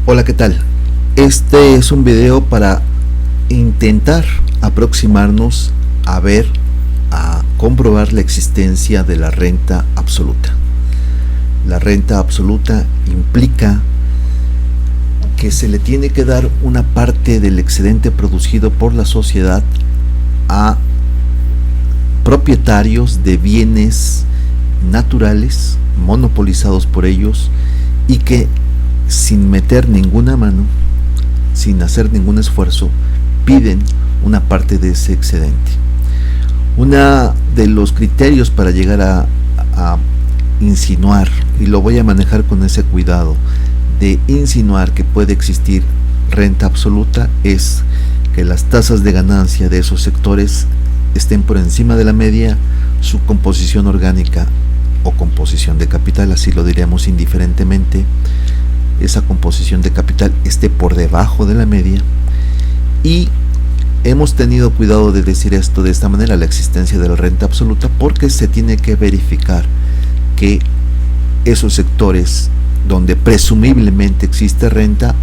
Hola, ¿qué tal? Este es un video para intentar aproximarnos a comprobar la existencia de la renta absoluta. La renta absoluta implica que se le tiene que dar una parte del excedente producido por la sociedad a propietarios de bienes naturales monopolizados por ellos y que sin meter ninguna mano, sin hacer ningún esfuerzo, piden una parte de ese excedente. Uno de los criterios para llegar a insinuar, y lo voy a manejar con ese cuidado, de insinuar que puede existir renta absoluta, es que las tasas de ganancia de esos sectores estén por encima de la media, su composición orgánica o composición de capital, así lo diríamos indiferentemente, esa composición de capital esté por debajo de la media. Y hemos tenido cuidado de decir esto de esta manera, la existencia de la renta absoluta, porque se tiene que verificar que esos sectores donde presumiblemente existe renta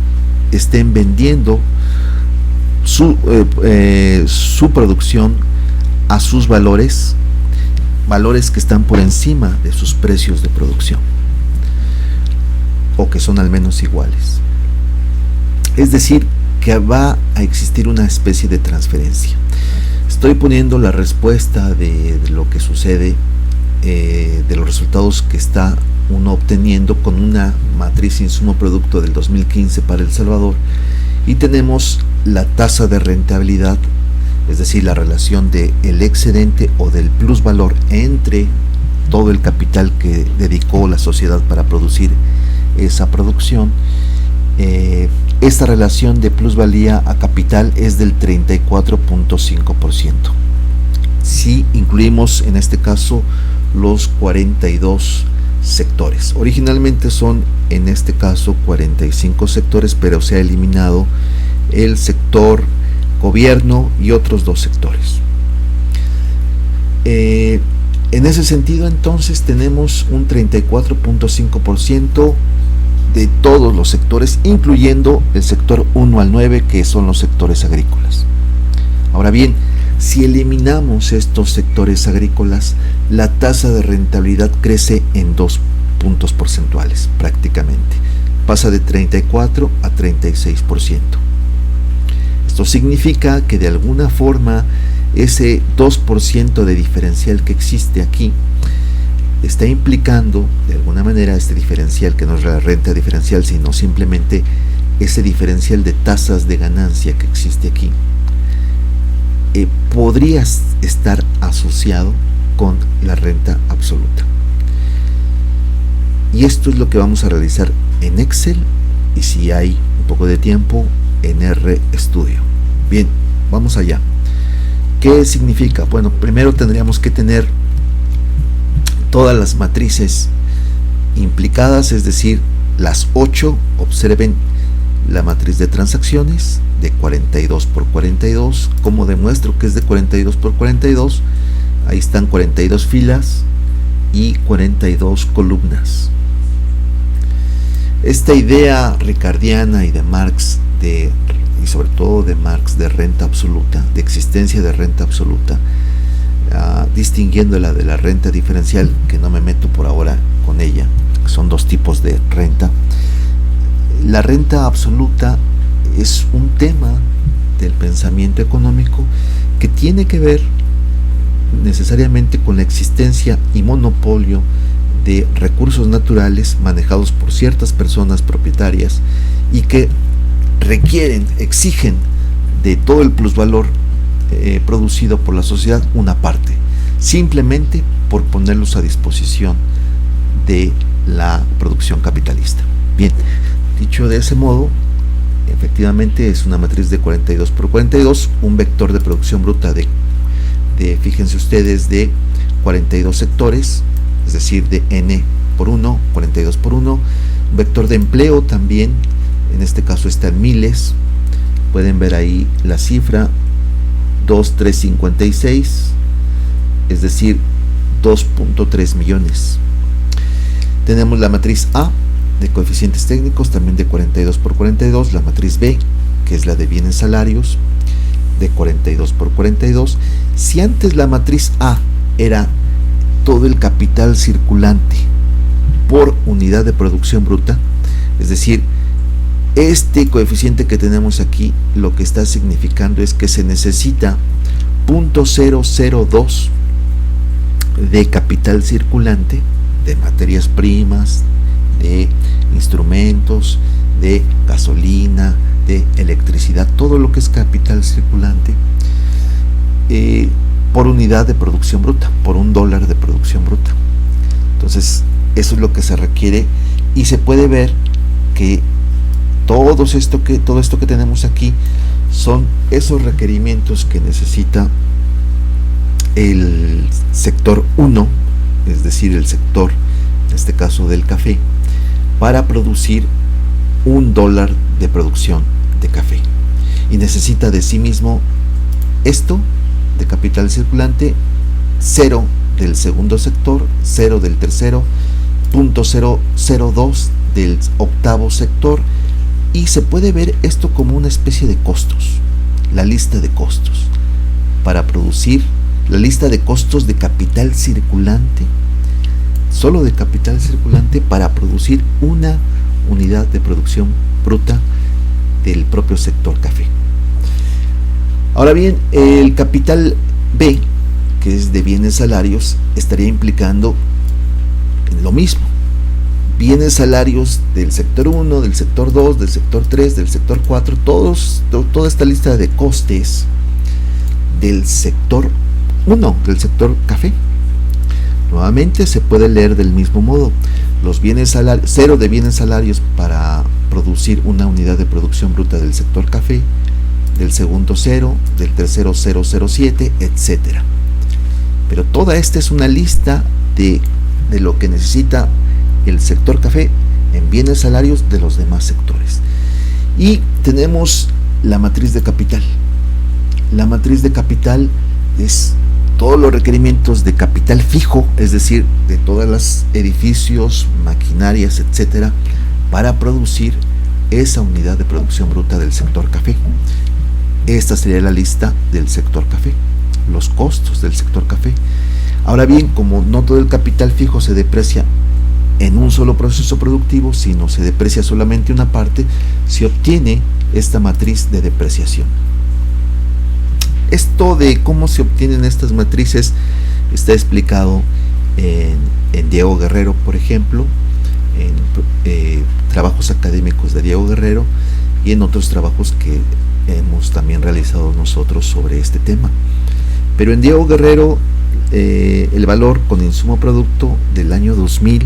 estén vendiendo su producción a sus valores que están por encima de sus precios de producción, o que son al menos iguales. Es decir, que va a existir una especie de transferencia. Estoy poniendo la respuesta de lo que sucede, de los resultados que está uno obteniendo con una matriz insumo-producto del 2015 para El Salvador, y tenemos la tasa de rentabilidad, es decir, la relación del excedente o del plusvalor entre todo el capital que dedicó la sociedad para producir esa producción. Esta relación de plusvalía a capital es del 34.5%. si incluimos en este caso los 42 sectores. Originalmente son en este caso 45 sectores, pero se ha eliminado el sector gobierno y otros dos sectores. En ese sentido, entonces, tenemos un 34.5% de todos los sectores, incluyendo el sector 1 al 9, que son los sectores agrícolas. Ahora bien, si eliminamos estos sectores agrícolas, la tasa de rentabilidad crece en 2 puntos porcentuales prácticamente. Pasa de 34 a 36%. Esto significa que de alguna forma ese 2% de diferencial que existe aquí está implicando de alguna manera este diferencial, que no es la renta diferencial, sino simplemente ese diferencial de tasas de ganancia que existe aquí, podría estar asociado con la renta absoluta. Y esto es lo que vamos a realizar en Excel, y si hay un poco de tiempo, en RStudio. Bien, vamos allá. ¿Qué significa? Bueno, primero tendríamos que tener todas las matrices implicadas, es decir, las 8. Observen la matriz de transacciones de 42 por 42. ¿Cómo demuestro que es de 42 por 42? Ahí están 42 filas y 42 columnas. Esta idea ricardiana y de Marx, y sobre todo de Marx, de renta absoluta, de existencia de renta absoluta, distinguiéndola de la renta diferencial, que no me meto por ahora con ella, son dos tipos de renta. La renta absoluta es un tema del pensamiento económico que tiene que ver necesariamente con la existencia y monopolio de recursos naturales manejados por ciertas personas propietarias y que exigen de todo el plusvalor producido por la sociedad una parte, simplemente por ponerlos a disposición de la producción capitalista. Bien, dicho de ese modo, efectivamente es una matriz de 42 por 42, un vector de producción bruta fíjense ustedes, de 42 sectores, es decir, de n por 1, 42 por 1, un vector de empleo también, en este caso está en miles, pueden ver ahí la cifra, 2.356, es decir, 2.3 millones. Tenemos la matriz A, de coeficientes técnicos, también de 42 por 42, la matriz B, que es la de bienes salarios, de 42 por 42. Si antes la matriz A era todo el capital circulante por unidad de producción bruta, es decir, este coeficiente que tenemos aquí lo que está significando es que se necesita 0.002 de capital circulante, de materias primas, de instrumentos, de gasolina, de electricidad, todo lo que es capital circulante, por unidad de producción bruta, por $1 de producción bruta. Entonces, eso es lo que se requiere, y se puede ver que todo esto que tenemos aquí son esos requerimientos que necesita el sector 1, es decir, el sector, en este caso del café, para producir $1 de producción de café, y necesita de sí mismo esto de capital circulante, 0 del segundo sector, 0 del tercero, 0.002 del octavo sector, y se puede ver esto como una especie de costos, la lista de costos para producir, la lista de costos de capital circulante, solo de capital circulante, para producir una unidad de producción bruta del propio sector café. Ahora bien, el capital B, que es de bienes salarios, estaría implicando lo mismo: bienes salarios del sector 1, del sector 2, del sector 3, del sector 4, toda esta lista de costes del sector 1, del sector café. Nuevamente se puede leer del mismo modo: los bienes salarios, 0 de bienes salarios para producir una unidad de producción bruta del sector café, del segundo 0, del tercero 007, etcétera. Pero toda esta es una lista de lo que necesita el sector café en bienes salarios de los demás sectores. Y tenemos la matriz de capital. La matriz de capital es todos los requerimientos de capital fijo, es decir, de todos los edificios, maquinarias, etcétera, para producir esa unidad de producción bruta del sector café. Esta sería la lista del sector café, los costos del sector café. Ahora bien, como no todo el capital fijo se deprecia en un solo proceso productivo, sino se deprecia solamente una parte, se obtiene esta matriz de depreciación. Esto de cómo se obtienen estas matrices está explicado en Diego Guerrero, por ejemplo, en trabajos académicos de Diego Guerrero, y en otros trabajos que hemos también realizado nosotros sobre este tema. Pero en Diego Guerrero, el valor con insumo producto del año 2000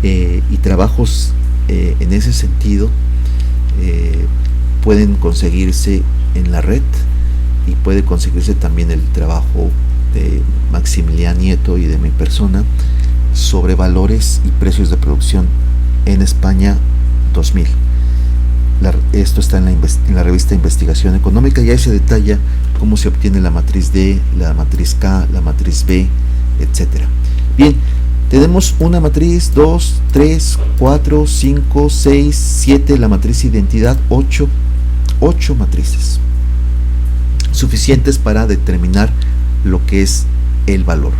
y trabajos en ese sentido pueden conseguirse en la red, y puede conseguirse también el trabajo de Maximiliano Nieto y de mi persona sobre valores y precios de producción en España 2000. Esto está en la revista Investigación Económica, y ahí se detalla cómo se obtiene la matriz D, la matriz K, la matriz B, etcétera. Bien, tenemos una matriz, 2, 3, 4, 5, 6, 7, la matriz identidad, 8 matrices suficientes para determinar lo que es el valor.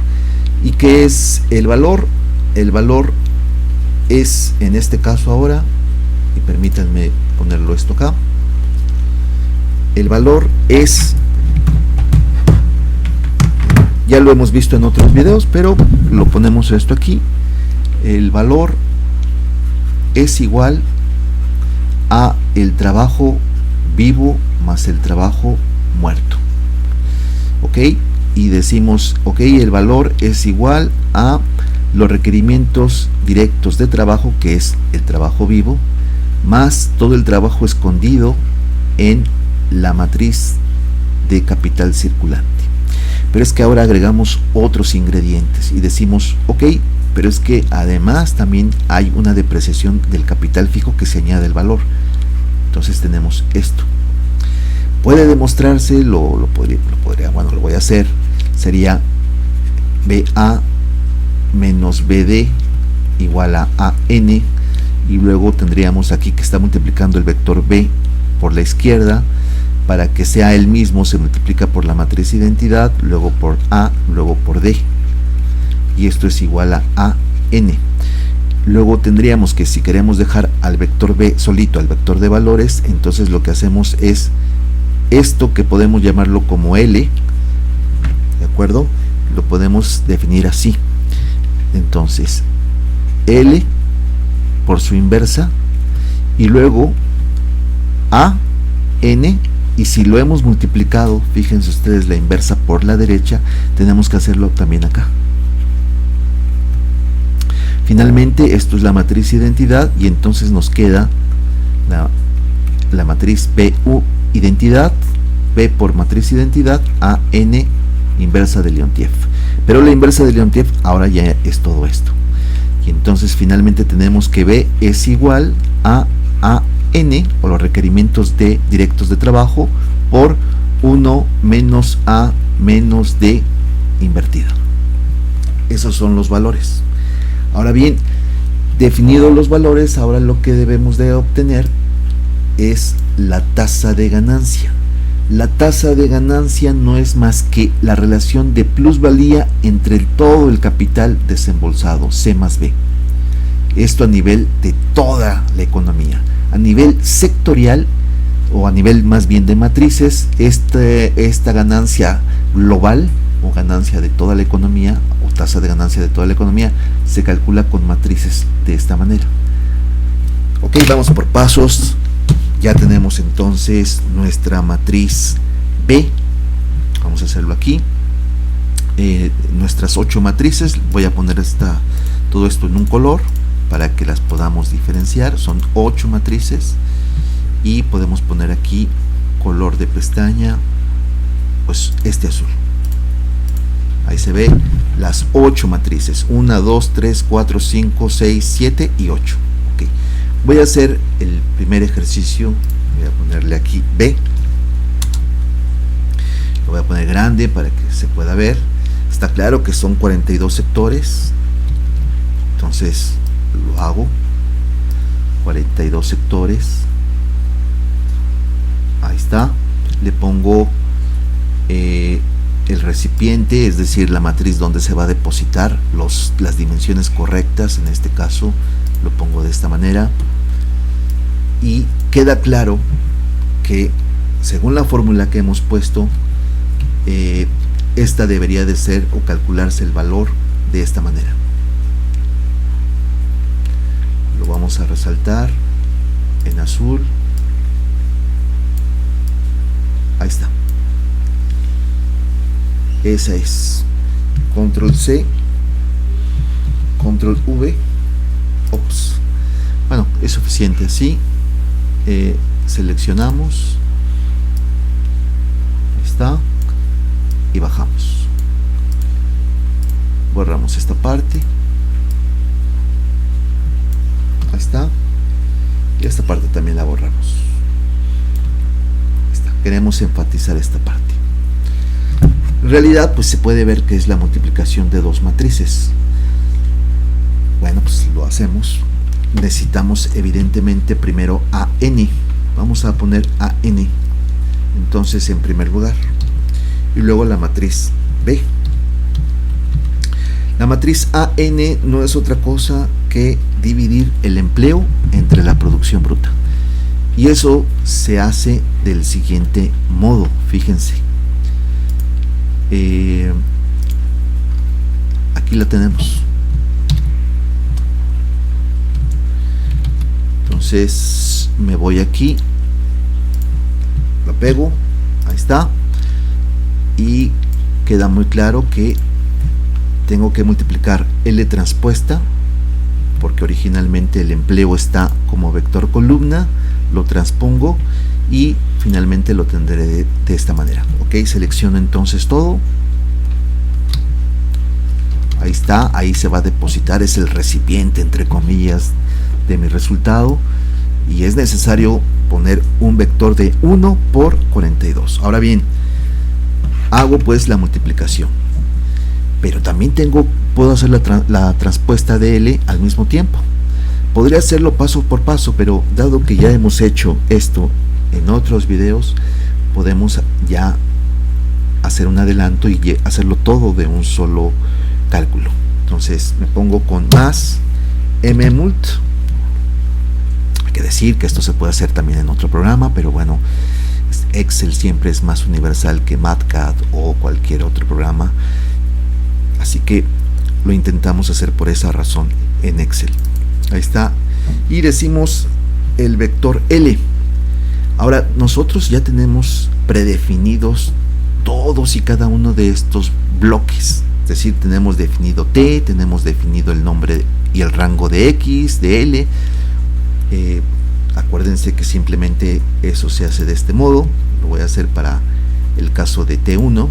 ¿Y qué es el valor? El valor es, en este caso ahora, y permítanme ponerlo esto acá, el valor es, ya lo hemos visto en otros videos, pero lo ponemos esto aquí: el valor es igual a el trabajo vivo más el trabajo muerto. Ok, y decimos, ok, el valor es igual a los requerimientos directos de trabajo, que es el trabajo vivo, más todo el trabajo escondido en la matriz de capital circulante. Pero es que ahora agregamos otros ingredientes y decimos, ok, pero es que además también hay una depreciación del capital fijo que se añade al valor. Entonces tenemos esto. Puede demostrarse, lo voy a hacer, sería BA menos BD igual a AN y luego tendríamos aquí que está multiplicando el vector B por la izquierda. Para que sea el mismo se multiplica por la matriz identidad, luego por A, luego por D, y esto es igual a AN. Luego tendríamos que, si queremos dejar al vector B solito, al vector de valores, entonces lo que hacemos es esto, que podemos llamarlo como L, ¿de acuerdo? Lo podemos definir así. Entonces L por su inversa, y luego AN. Y si lo hemos multiplicado, fíjense ustedes, la inversa por la derecha, tenemos que hacerlo también acá. Finalmente, esto es la matriz identidad, y entonces nos queda la matriz BU identidad, B por matriz identidad, AN inversa de Leontief. Pero la inversa de Leontief ahora ya es todo esto. Y entonces finalmente tenemos que B es igual a N, o los requerimientos directos de trabajo, por 1 menos A menos D invertido. Esos son los valores. Ahora bien, definidos los valores, ahora lo que debemos de obtener es la tasa de ganancia. La tasa de ganancia no es más que la relación de plusvalía entre todo el capital desembolsado, C más B. Esto a nivel de toda la economía. A nivel sectorial, o a nivel más bien de matrices, esta ganancia global, o ganancia de toda la economía, o tasa de ganancia de toda la economía, se calcula con matrices de esta manera. Ok, vamos por pasos. Ya tenemos entonces nuestra matriz B. Vamos a hacerlo aquí. Nuestras 8 matrices, voy a poner todo esto en un color para que las podamos diferenciar. Son 8 matrices, y podemos poner aquí color de pestaña, pues este azul. Ahí se ve las 8 matrices: 1, 2, 3, 4, 5, 6, 7 y 8. Okay. Voy a hacer el primer ejercicio. Voy a ponerle aquí B. Lo voy a poner grande para que se pueda ver. Está claro que son 42 sectores, entonces lo hago. 42 sectores. Ahí está. Le pongo el recipiente, es decir, la matriz donde se va a depositar las dimensiones correctas. En este caso lo pongo de esta manera, y queda claro que según la fórmula que hemos puesto, esta debería de ser o calcularse el valor de esta manera. Lo vamos a resaltar en azul. Ahí está. Esa es. Control C, Control V. Ops. Bueno, es suficiente así. Seleccionamos. Ahí está. Y bajamos. Borramos esta parte. Ahí está. Y esta parte también la borramos. Ahí está. Queremos enfatizar esta parte. En realidad, pues se puede ver que es la multiplicación de 2 matrices. Bueno, pues lo hacemos. Necesitamos evidentemente primero AN. Vamos a poner AN. Entonces, en primer lugar. Y luego la matriz B. La matriz AN no es otra cosa que dividir el empleo entre la producción bruta. Y eso se hace del siguiente modo. Fíjense. Aquí la tenemos. Entonces me voy aquí, la pego, ahí está, y queda muy claro que tengo que multiplicar L transpuesta, porque originalmente el empleo está como vector columna, lo transpongo y finalmente lo tendré de esta manera. Ok, selecciono entonces todo. Ahí está, ahí se va a depositar, es el recipiente entre comillas de mi resultado, y es necesario poner un vector de 1 por 42. Ahora bien, hago pues la multiplicación, pero también puedo hacer la transpuesta de L al mismo tiempo. Podría hacerlo paso por paso, pero dado que ya hemos hecho esto en otros videos, podemos ya hacer un adelanto y hacerlo todo de un solo cálculo. Entonces me pongo con más mmult. Hay que decir que esto se puede hacer también en otro programa, pero bueno, Excel siempre es más universal que MATCAD o cualquier otro programa, así que lo intentamos hacer por esa razón en Excel. Ahí está, y decimos el vector L. Ahora nosotros ya tenemos predefinidos todos y cada uno de estos bloques, es decir, tenemos definido T, tenemos definido el nombre y el rango de X, de L. Acuérdense que simplemente eso se hace de este modo. Lo voy a hacer para el caso de T1.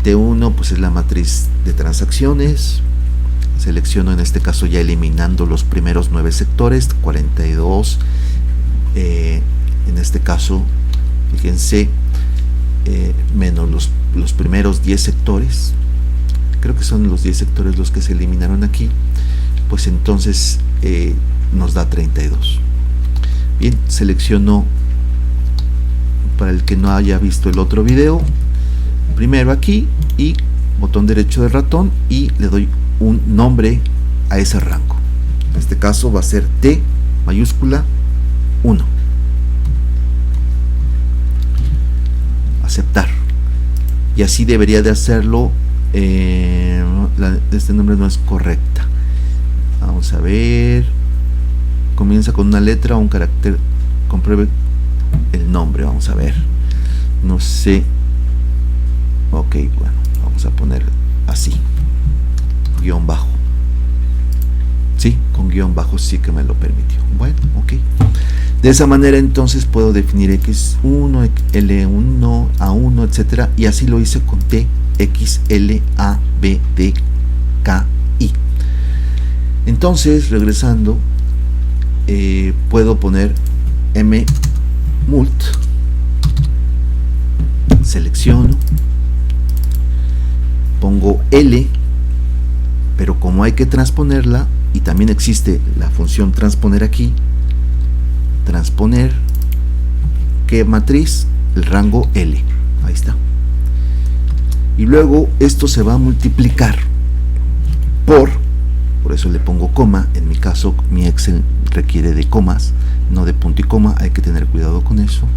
T1 pues es la matriz de transacciones. Selecciono en este caso ya eliminando los primeros 9 sectores, 42. En este caso, fíjense, menos los primeros 10 sectores. Creo que son los 10 sectores los que se eliminaron aquí. Pues entonces nos da 32. Bien, selecciono, para el que no haya visto el otro video, primero aquí y botón derecho del ratón y le doy un nombre a ese rango. En este caso va a ser T mayúscula 1. Aceptar. Y así debería de hacerlo. Este nombre no es correcta. Vamos a ver. Comienza con una letra o un carácter. Compruebe el nombre. Vamos a ver. No sé. Ok, bueno, vamos a poner así. Guión bajo. Sí, con guión bajo sí que me lo permitió. Bueno, ok. De esa manera entonces puedo definir X1, L1, A1, etcétera. Y así lo hice con T, X, L, A, B, D, K, I. Entonces, regresando, puedo poner mmult, selecciono, pongo L, pero como hay que transponerla, y también existe la función transponer aquí, transponer, ¿qué matriz? El rango L, ahí está. Y luego esto se va a multiplicar por eso le pongo coma. En mi caso mi Excel requiere de comas, no de punto y coma, hay que tener cuidado con eso.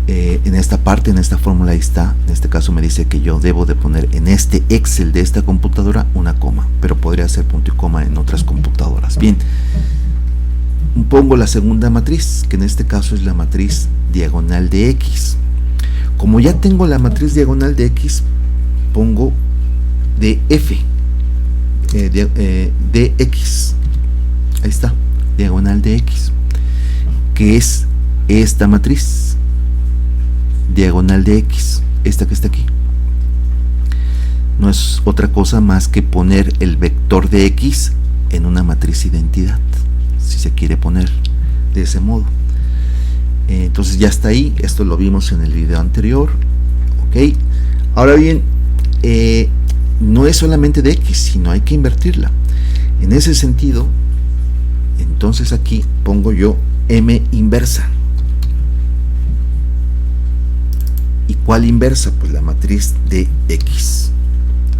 En esta parte, en esta fórmula, ahí está. En este caso me dice que yo debo de poner en este Excel de esta computadora una coma, pero podría ser punto y coma en otras computadoras. Bien, pongo la segunda matriz, que en este caso es la matriz diagonal de X. Como ya tengo la matriz diagonal de X, pongo DF, DX, ahí está, diagonal de X, que es esta matriz, diagonal de X, esta que está aquí. No es otra cosa más que poner el vector de X en una matriz identidad, si se quiere poner de ese modo. Entonces ya está ahí, esto lo vimos en el video anterior. Ok, ahora bien, no es solamente de X, sino hay que invertirla. En ese sentido, entonces aquí pongo yo M inversa. ¿Y cuál inversa? Pues la matriz de X.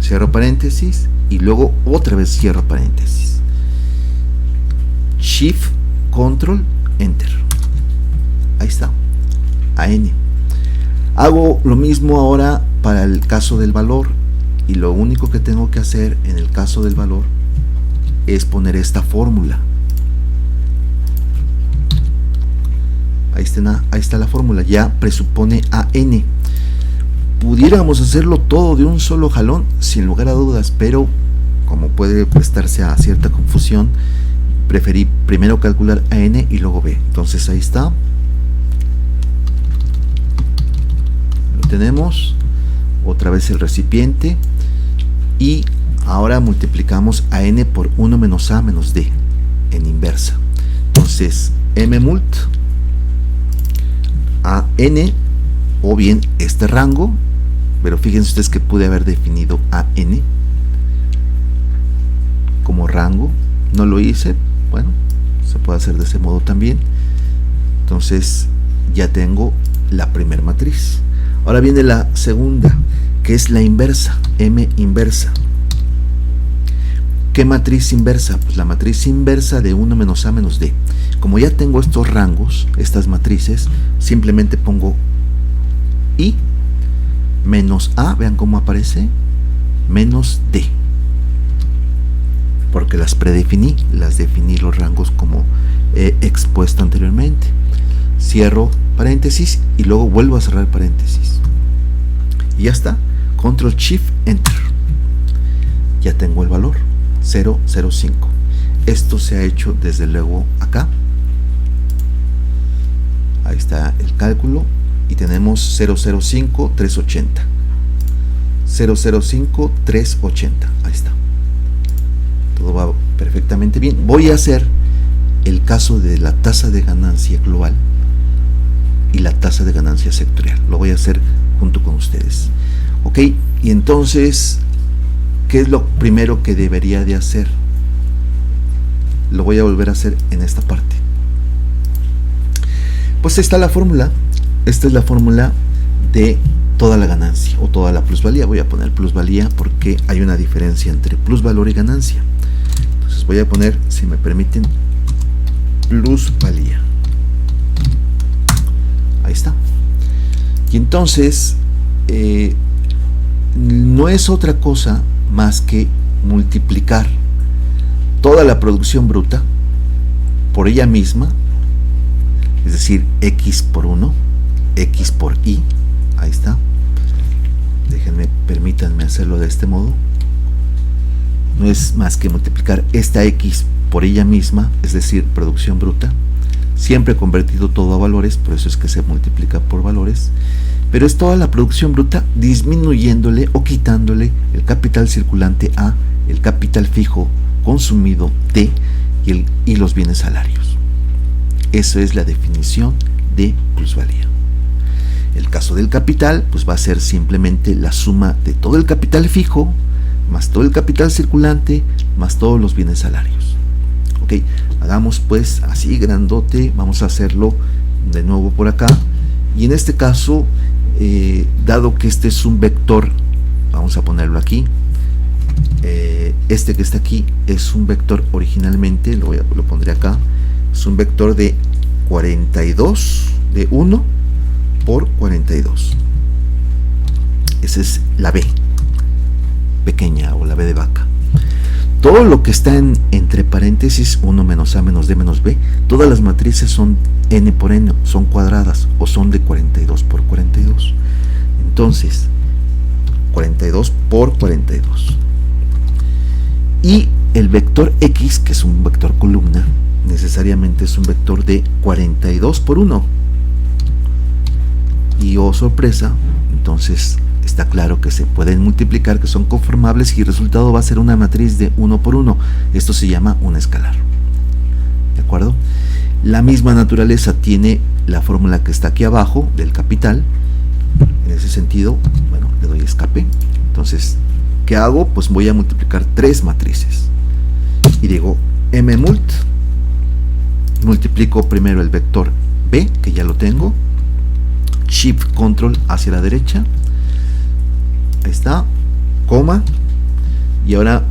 Cierro paréntesis y luego otra vez cierro paréntesis. Shift, Control, Enter. Ahí está, AN. Hago lo mismo ahora para el caso del valor, y lo único que tengo que hacer en el caso del valor es poner esta fórmula. Ahí está la fórmula, ya presupone AN. Pudiéramos hacerlo todo de un solo jalón, sin lugar a dudas, pero como puede prestarse a cierta confusión, preferí primero calcular AN y luego B. Entonces ahí está. Lo tenemos. Otra vez el recipiente. Y ahora multiplicamos AN por 1 menos A menos D en inversa. Entonces mmult AN, o bien este rango, pero fíjense ustedes que pude haber definido AN como rango, no lo hice, Bueno, se puede hacer de ese modo también. Entonces ya tengo la primera matriz. Ahora viene la segunda, que es la inversa, M inversa. ¿Qué matriz inversa? Pues la matriz inversa de 1 menos A menos D. Como ya tengo estos rangos, estas matrices, simplemente pongo I menos A, vean cómo aparece, menos D. Porque las predefiní, las definí los rangos como he expuesto anteriormente. Cierro paréntesis y luego vuelvo a cerrar paréntesis. Y ya está. Control Shift Enter. Ya tengo el valor 005. Esto se ha hecho desde luego acá. Ahí está el cálculo y tenemos 005 380. 005 380. Ahí está. Todo va perfectamente bien. Voy a hacer el caso de la tasa de ganancia global y la tasa de ganancia sectorial. Lo voy a hacer junto con ustedes. Ok, y entonces, ¿qué es lo primero que debería de hacer? Lo voy a volver a hacer en esta parte. Pues está la fórmula. Esta es la fórmula de toda la ganancia o toda la plusvalía. Voy a poner plusvalía porque hay una diferencia entre plusvalor y ganancia. Entonces voy a poner, si me permiten, plusvalía. Ahí está. Y entonces no es otra cosa más que multiplicar toda la producción bruta por ella misma, es decir, X por 1, X por Y. Ahí está. Permítanme hacerlo de este modo. No es más que multiplicar esta X por ella misma, es decir, producción bruta. Siempre he convertido todo a valores, por eso es que se multiplica por valores. Pero es toda la producción bruta disminuyéndole o quitándole el capital circulante A, el capital fijo consumido D y los bienes salarios. Eso es la definición de plusvalía. El caso del capital, pues va a ser simplemente la suma de todo el capital fijo, más todo el capital circulante, más todos los bienes salarios. Ok, hagamos pues así grandote, vamos a hacerlo de nuevo por acá. Y en este caso, dado que este es un vector, vamos a ponerlo aquí. Este que está aquí es un vector originalmente, lo pondré acá. Es un vector de 42, de 1 por 42. Esa es la B pequeña o la B de vaca. Todo lo que está entre paréntesis 1 menos A menos D menos B, todas las matrices son n por n, son cuadradas o son de 42 por 42. Entonces 42 por 42. Y el vector X, que es un vector columna, necesariamente es un vector de 42 por 1. Y oh sorpresa, entonces está claro que se pueden multiplicar, que son conformables, y el resultado va a ser una matriz de 1 por 1. Esto se llama un escalar. ¿De acuerdo? La misma naturaleza tiene la fórmula que está aquí abajo del capital. En ese sentido, bueno, le doy escape. Entonces, ¿qué hago? Pues voy a multiplicar 3 matrices. Y digo mmult. Multiplico primero el vector B, que ya lo tengo. Shift Control hacia la derecha. Ahí está, coma, y ahora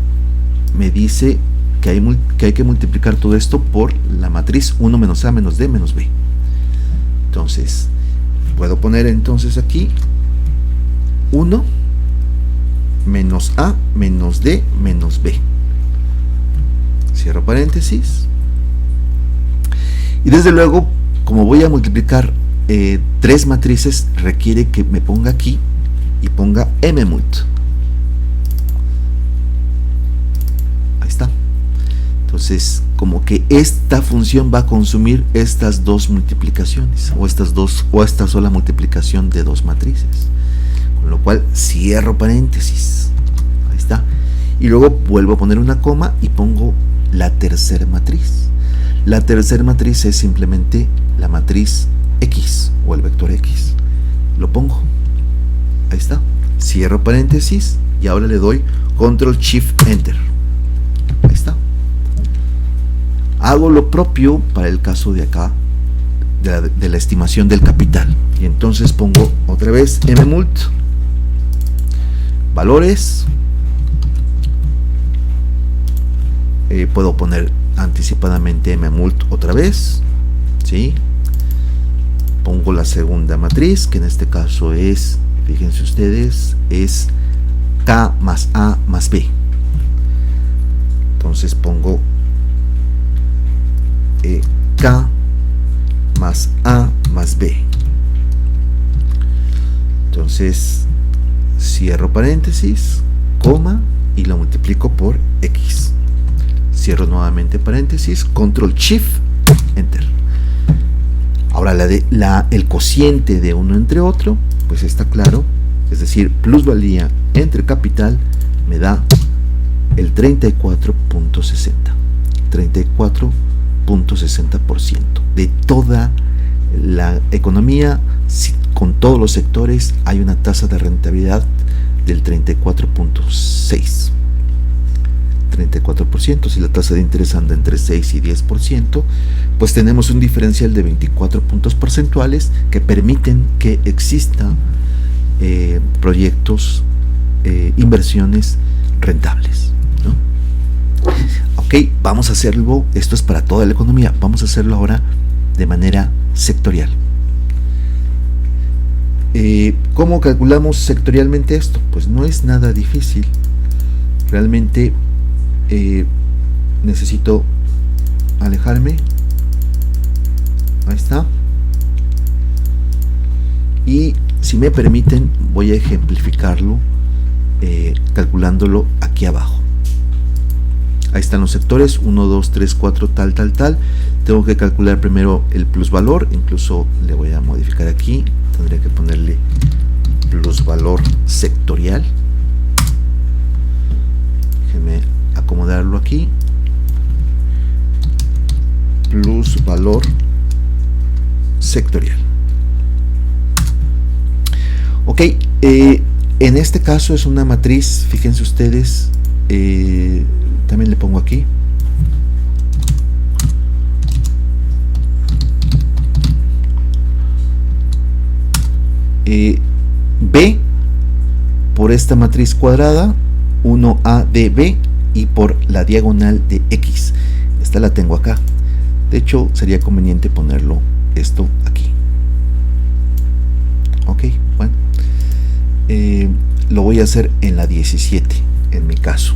me dice que hay que multiplicar todo esto por la matriz 1 menos A menos D menos B. Entonces, puedo poner entonces aquí 1 menos A menos D menos B. Cierro paréntesis. Y desde luego, como voy a multiplicar 3 matrices, requiere que me ponga aquí y ponga mmult. Ahí está. Entonces, como que esta función va a consumir estas dos multiplicaciones, o esta sola multiplicación de 2 matrices, con lo cual cierro paréntesis. Ahí está. Y luego vuelvo a poner una coma y pongo la tercera matriz. La tercera matriz es simplemente la matriz X o el vector X. Lo pongo. Ahí está. Cierro paréntesis y ahora le doy Control Shift Enter. Ahí está. Hago lo propio para el caso de acá, de la estimación del capital. Y entonces pongo otra vez mmult, valores, puedo poner anticipadamente mmult otra vez, ¿sí? Pongo la segunda matriz, que en este caso es, fíjense ustedes, es K más A más B. Entonces pongo K más A más B. Entonces cierro paréntesis, coma, y lo multiplico por X. Cierro nuevamente paréntesis, control shift, enter. Ahora el cociente de uno entre otro, pues está claro, es decir, plusvalía entre capital me da el 34.60. 34.60% de toda la economía. Con todos los sectores hay una tasa de rentabilidad del 34.6%. 34%. Si la tasa de interés anda entre 6 y 10%, pues tenemos un diferencial de 24 puntos porcentuales que permiten que existan proyectos, inversiones rentables, ¿no? Ok, vamos a hacerlo, esto es para toda la economía, vamos a hacerlo ahora de manera sectorial. ¿Cómo calculamos sectorialmente esto? Pues no es nada difícil. Realmente necesito alejarme. Ahí está. Y si me permiten, voy a ejemplificarlo calculándolo aquí abajo. Ahí están los sectores 1, 2, 3, 4, tal. Tengo que calcular primero el plusvalor. Incluso le voy a modificar aquí. Tendría que ponerle plusvalor sectorial. Déjenme acomodarlo aquí. Plusvalor sectorial. Ok, en este caso es una matriz, fíjense ustedes, también le pongo aquí. B por esta matriz cuadrada, 1A de B, y por la diagonal de X. Esta la tengo acá. De hecho, sería conveniente ponerlo esto aquí. Ok, bueno. Lo voy a hacer en la 17, en mi caso.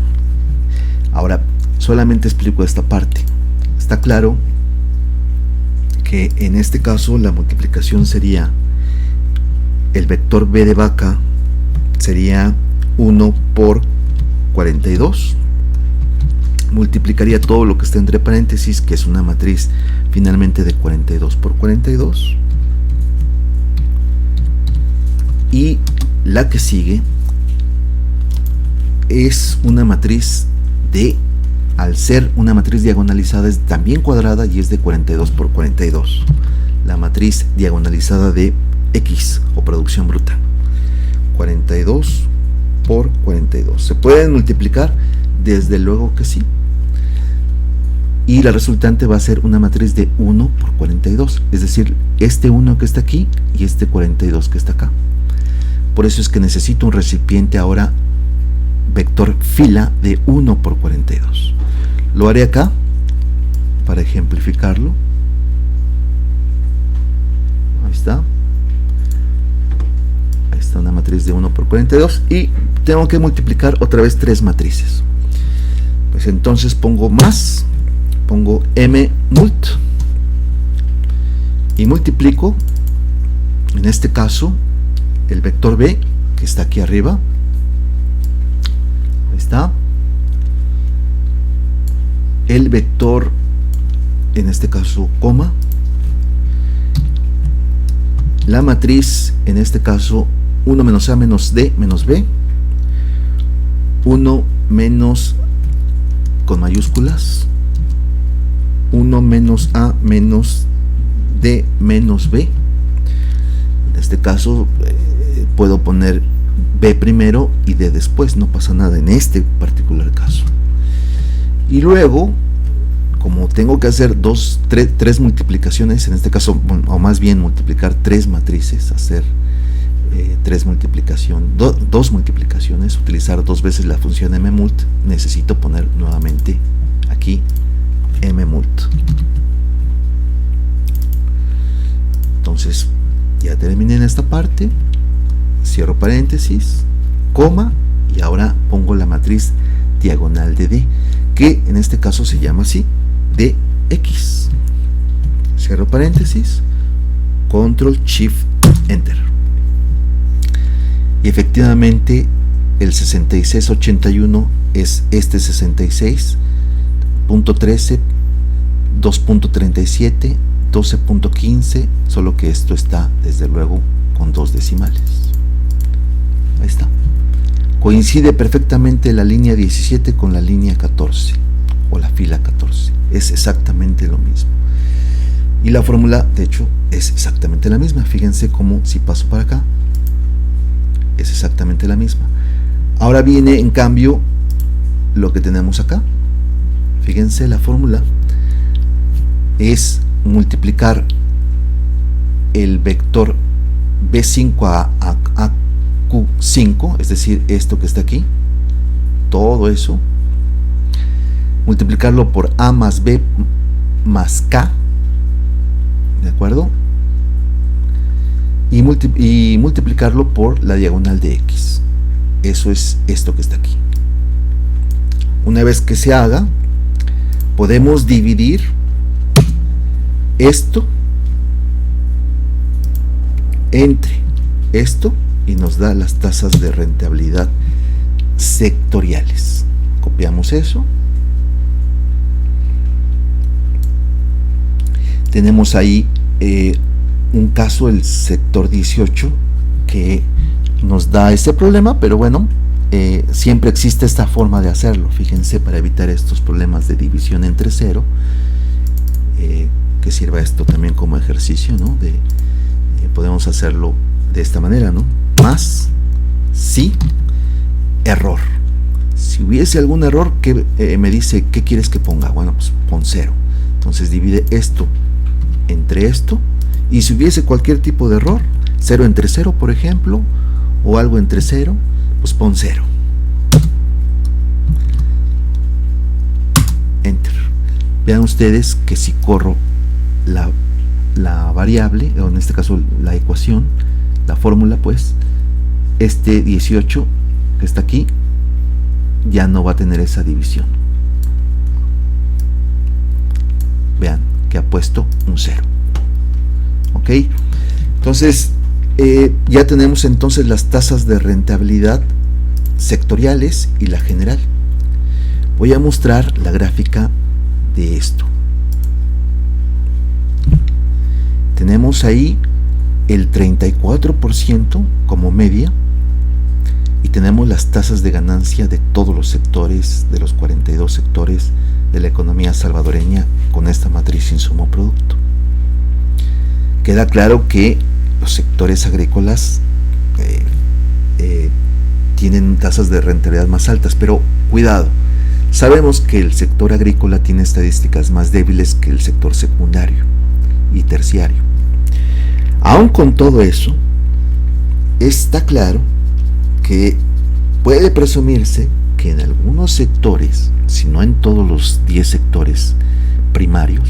Ahora, solamente explico esta parte. Está claro que en este caso la multiplicación sería el vector B de vaca sería 1 por 42. Multiplicaría todo lo que está entre paréntesis, que es una matriz finalmente de 42 por 42. Y la que sigue es una matriz de, al ser una matriz diagonalizada, es también cuadrada y es de 42 por 42. La matriz diagonalizada de X o producción bruta, 42 por 42. ¿Se pueden multiplicar? Desde luego que sí. Y la resultante va a ser una matriz de 1 por 42, es decir, este 1 que está aquí y este 42 que está acá. Por eso es que necesito un recipiente ahora vector fila de 1 por 42. Lo haré acá para ejemplificarlo. Ahí está. Ahí está una matriz de 1 por 42 y tengo que multiplicar otra vez 3 matrices. Pues entonces pongo más, pongo mmult y multiplico, en este caso, el vector B que está aquí arriba. Ahí está. El vector, en este caso, coma. La matriz, en este caso, 1 menos A menos D menos B. 1 menos, con mayúsculas, 1 menos A menos D menos B. En este caso puedo poner B primero y D después, no pasa nada en este particular caso. Y luego como tengo que hacer tres multiplicaciones, en este caso, o más bien multiplicar tres matrices, hacer dos multiplicaciones, utilizar dos veces la función mmult, necesito poner nuevamente aquí mmult. Entonces ya terminé en esta parte, cierro paréntesis, coma, y ahora pongo la matriz diagonal de D, que en este caso se llama así, dx. Cierro paréntesis, control shift enter. Y efectivamente el 6681 es este 66.13, 2.37, 12.15, solo que esto está desde luego con dos decimales. Ahí está. Coincide perfectamente la línea 17 con la línea 14 o la fila 14. Es exactamente lo mismo. Y la fórmula, de hecho, es exactamente la misma. Fíjense cómo si paso para acá, es exactamente la misma. Ahora viene en cambio lo que tenemos acá. Fíjense, la fórmula es multiplicar el vector B5 a Q5, es decir, esto que está aquí, todo eso, multiplicarlo por A más B más K, ¿de acuerdo? Y multiplicarlo por la diagonal de X. Eso es esto que está aquí. Una vez que se haga, podemos dividir esto entre esto y nos da las tasas de rentabilidad sectoriales. Copiamos eso. Tenemos ahí un caso, el sector 18, que nos da ese problema, pero bueno, siempre existe esta forma de hacerlo. Fíjense, para evitar estos problemas de división entre cero, que sirva esto también como ejercicio, ¿no? Podemos hacerlo de esta manera, ¿no? Más, sí, error. Si hubiese algún error, que me dice, ¿qué quieres que ponga? Bueno, pues pon 0. Entonces divide esto entre esto, y si hubiese cualquier tipo de error, 0 entre 0, por ejemplo, o algo entre 0, pues pon 0. Enter. Vean ustedes que si corro la variable, o en este caso la ecuación, la fórmula, pues, este 18 que está aquí, ya no va a tener esa división. Vean que ha puesto un 0. Ok, entonces ya tenemos entonces las tasas de rentabilidad sectoriales y la general. Voy a mostrar la gráfica de esto. Tenemos ahí el 34% como media, y tenemos las tasas de ganancia de todos los sectores, de los 42 sectores de la economía salvadoreña, con esta matriz insumo-producto. Queda claro que los sectores agrícolas tienen tasas de rentabilidad más altas, pero cuidado, sabemos que el sector agrícola tiene estadísticas más débiles que el sector secundario y terciario. Aún con todo eso, está claro que puede presumirse que en algunos sectores, si no en todos los 10 sectores primarios,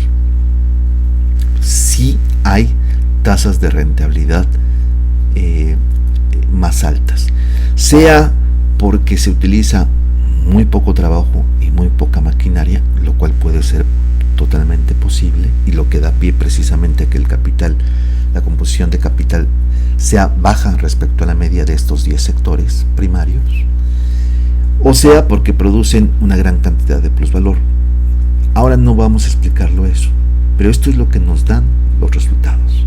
sí hay tasas de rentabilidad más altas, sea porque se utiliza muy poco trabajo y muy poca maquinaria, lo cual puede ser totalmente posible, y lo que da pie precisamente a que el capital, la composición de capital, sea baja respecto a la media de estos 10 sectores primarios, o sea porque producen una gran cantidad de plusvalor. Ahora no vamos a explicarlo eso, pero esto es lo que nos dan los resultados.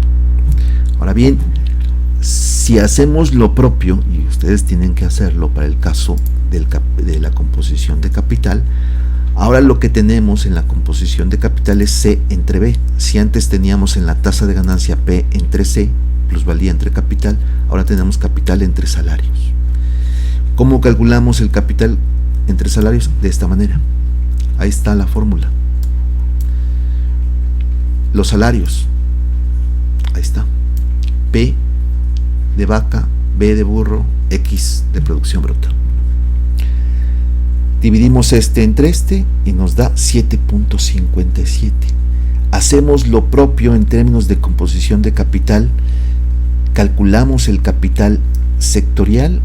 Ahora bien, si hacemos lo propio, y ustedes tienen que hacerlo para el caso de la composición de capital, ahora lo que tenemos en la composición de capital es C entre B. Si antes teníamos en la tasa de ganancia P entre C, plusvalía entre capital, ahora tenemos capital entre salarios. ¿Cómo calculamos el capital entre salarios? De esta manera. Ahí está la fórmula. los salarios. Ahí está. P de vaca, B de burro, X de producción bruta. Dividimos entre y nos da 7.57. Hacemos lo propio en términos de composición de capital. Calculamos el capital sectorial,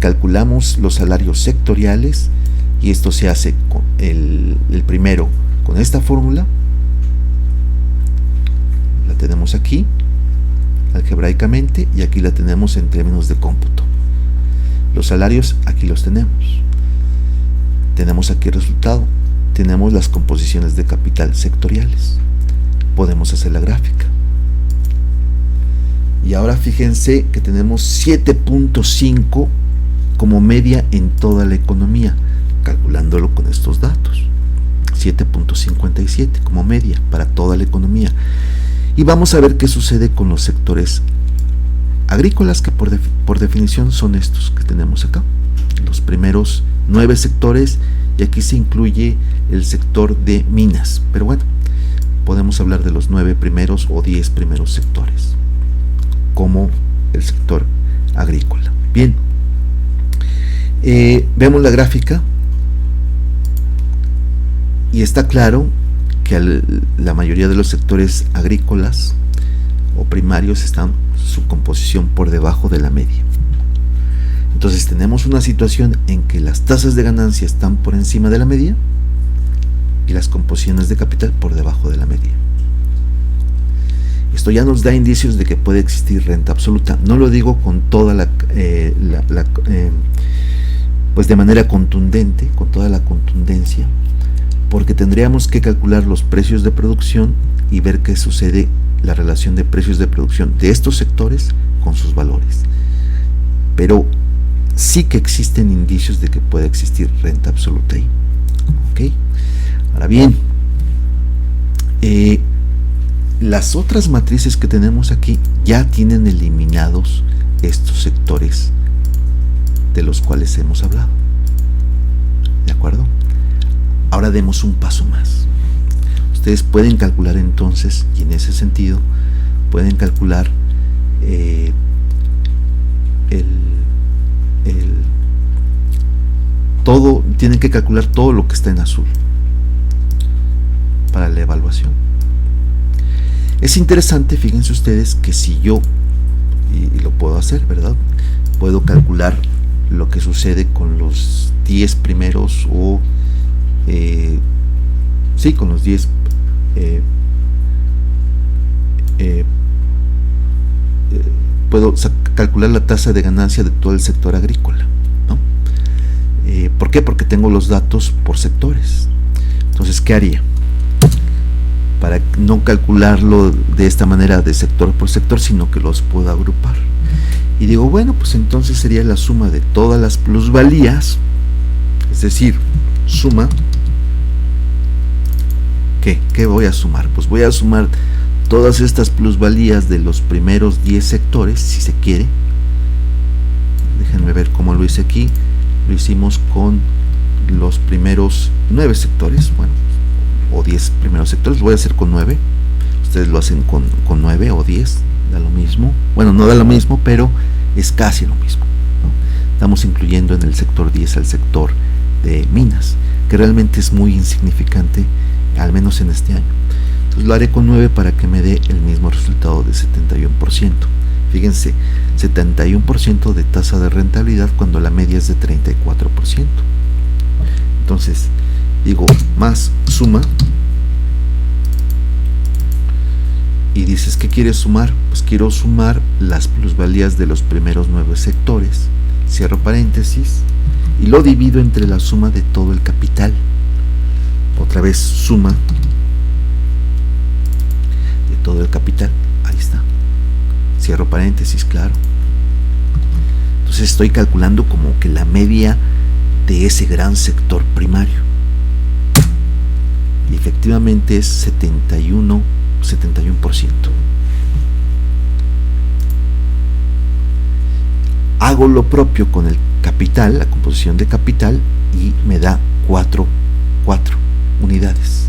calculamos los salarios sectoriales, y esto se hace con el primero con esta fórmula. La tenemos aquí algebraicamente, y aquí la tenemos en términos de cómputo. Los salarios aquí los tenemos. Tenemos aquí el resultado. Tenemos las composiciones de capital sectoriales. Podemos hacer la gráfica. Y ahora fíjense que tenemos 7.5 como media en toda la economía, calculándolo con estos datos. 7.57 como media para toda la economía. Y vamos a ver qué sucede con los sectores agrícolas, que por definición son estos que tenemos acá. Los primeros 9 sectores, y aquí se incluye el sector de minas, pero bueno, podemos hablar de los 9 primeros o 10 primeros sectores como el sector agrícola. Bien, vemos la gráfica y está claro que la mayoría de los sectores agrícolas o primarios están su composición por debajo de la media. Entonces tenemos una situación en que las tasas de ganancia están por encima de la media y las composiciones de capital por debajo de la media. Esto ya nos da indicios de que puede existir renta absoluta. No lo digo con toda pues de manera contundente, con toda la contundencia, porque tendríamos que calcular los precios de producción y ver qué sucede, la relación de precios de producción de estos sectores con sus valores. Pero sí que existen indicios de que puede existir renta absoluta ahí. ¿Ok? Ahora bien, las otras matrices que tenemos aquí ya tienen eliminados estos sectores de los cuales hemos hablado. ¿De acuerdo? Ahora demos un paso más. Ustedes pueden calcular entonces, y en ese sentido, pueden calcular todo, tienen que calcular todo lo que está en azul para la evaluación. Es interesante, fíjense ustedes, que si yo, y lo puedo hacer, ¿verdad? Puedo calcular lo que sucede con los 10 primeros o sí, con los 10 puedo calcular la tasa de ganancia de todo el sector agrícola, ¿no? ¿Por qué? Porque tengo los datos por sectores. Entonces, ¿qué haría? Para no calcularlo de esta manera de sector por sector, sino que los puedo agrupar. Y digo, bueno, pues entonces sería la suma de todas las plusvalías, es decir, suma, ¿qué voy a sumar? Pues voy a sumar todas estas plusvalías de los primeros 10 sectores, si se quiere. Déjenme ver cómo lo hice aquí. Lo hicimos con los primeros 9 sectores, bueno, o 10 primeros sectores. Voy a hacer con 9. Ustedes lo hacen con 9 o 10, da lo mismo. Bueno, no da lo mismo, pero es casi lo mismo, ¿no? Estamos incluyendo en el sector 10 al sector de minas, que realmente es muy insignificante, al menos en este año. Entonces lo haré con 9 para que me dé el mismo resultado de 71%. Fíjense, 71% de tasa de rentabilidad cuando la media es de 34%. Entonces, digo, más suma. Y dices, ¿qué quieres sumar? Pues quiero sumar las plusvalías de los primeros 9 sectores. Cierro paréntesis y lo divido entre la suma de todo el capital. Otra vez suma de todo el capital. Ahí está. Cierro paréntesis, claro. Entonces estoy calculando como que la media de ese gran sector primario. Y efectivamente es 71%. Hago lo propio con el capital, la composición de capital, y me da 4 unidades.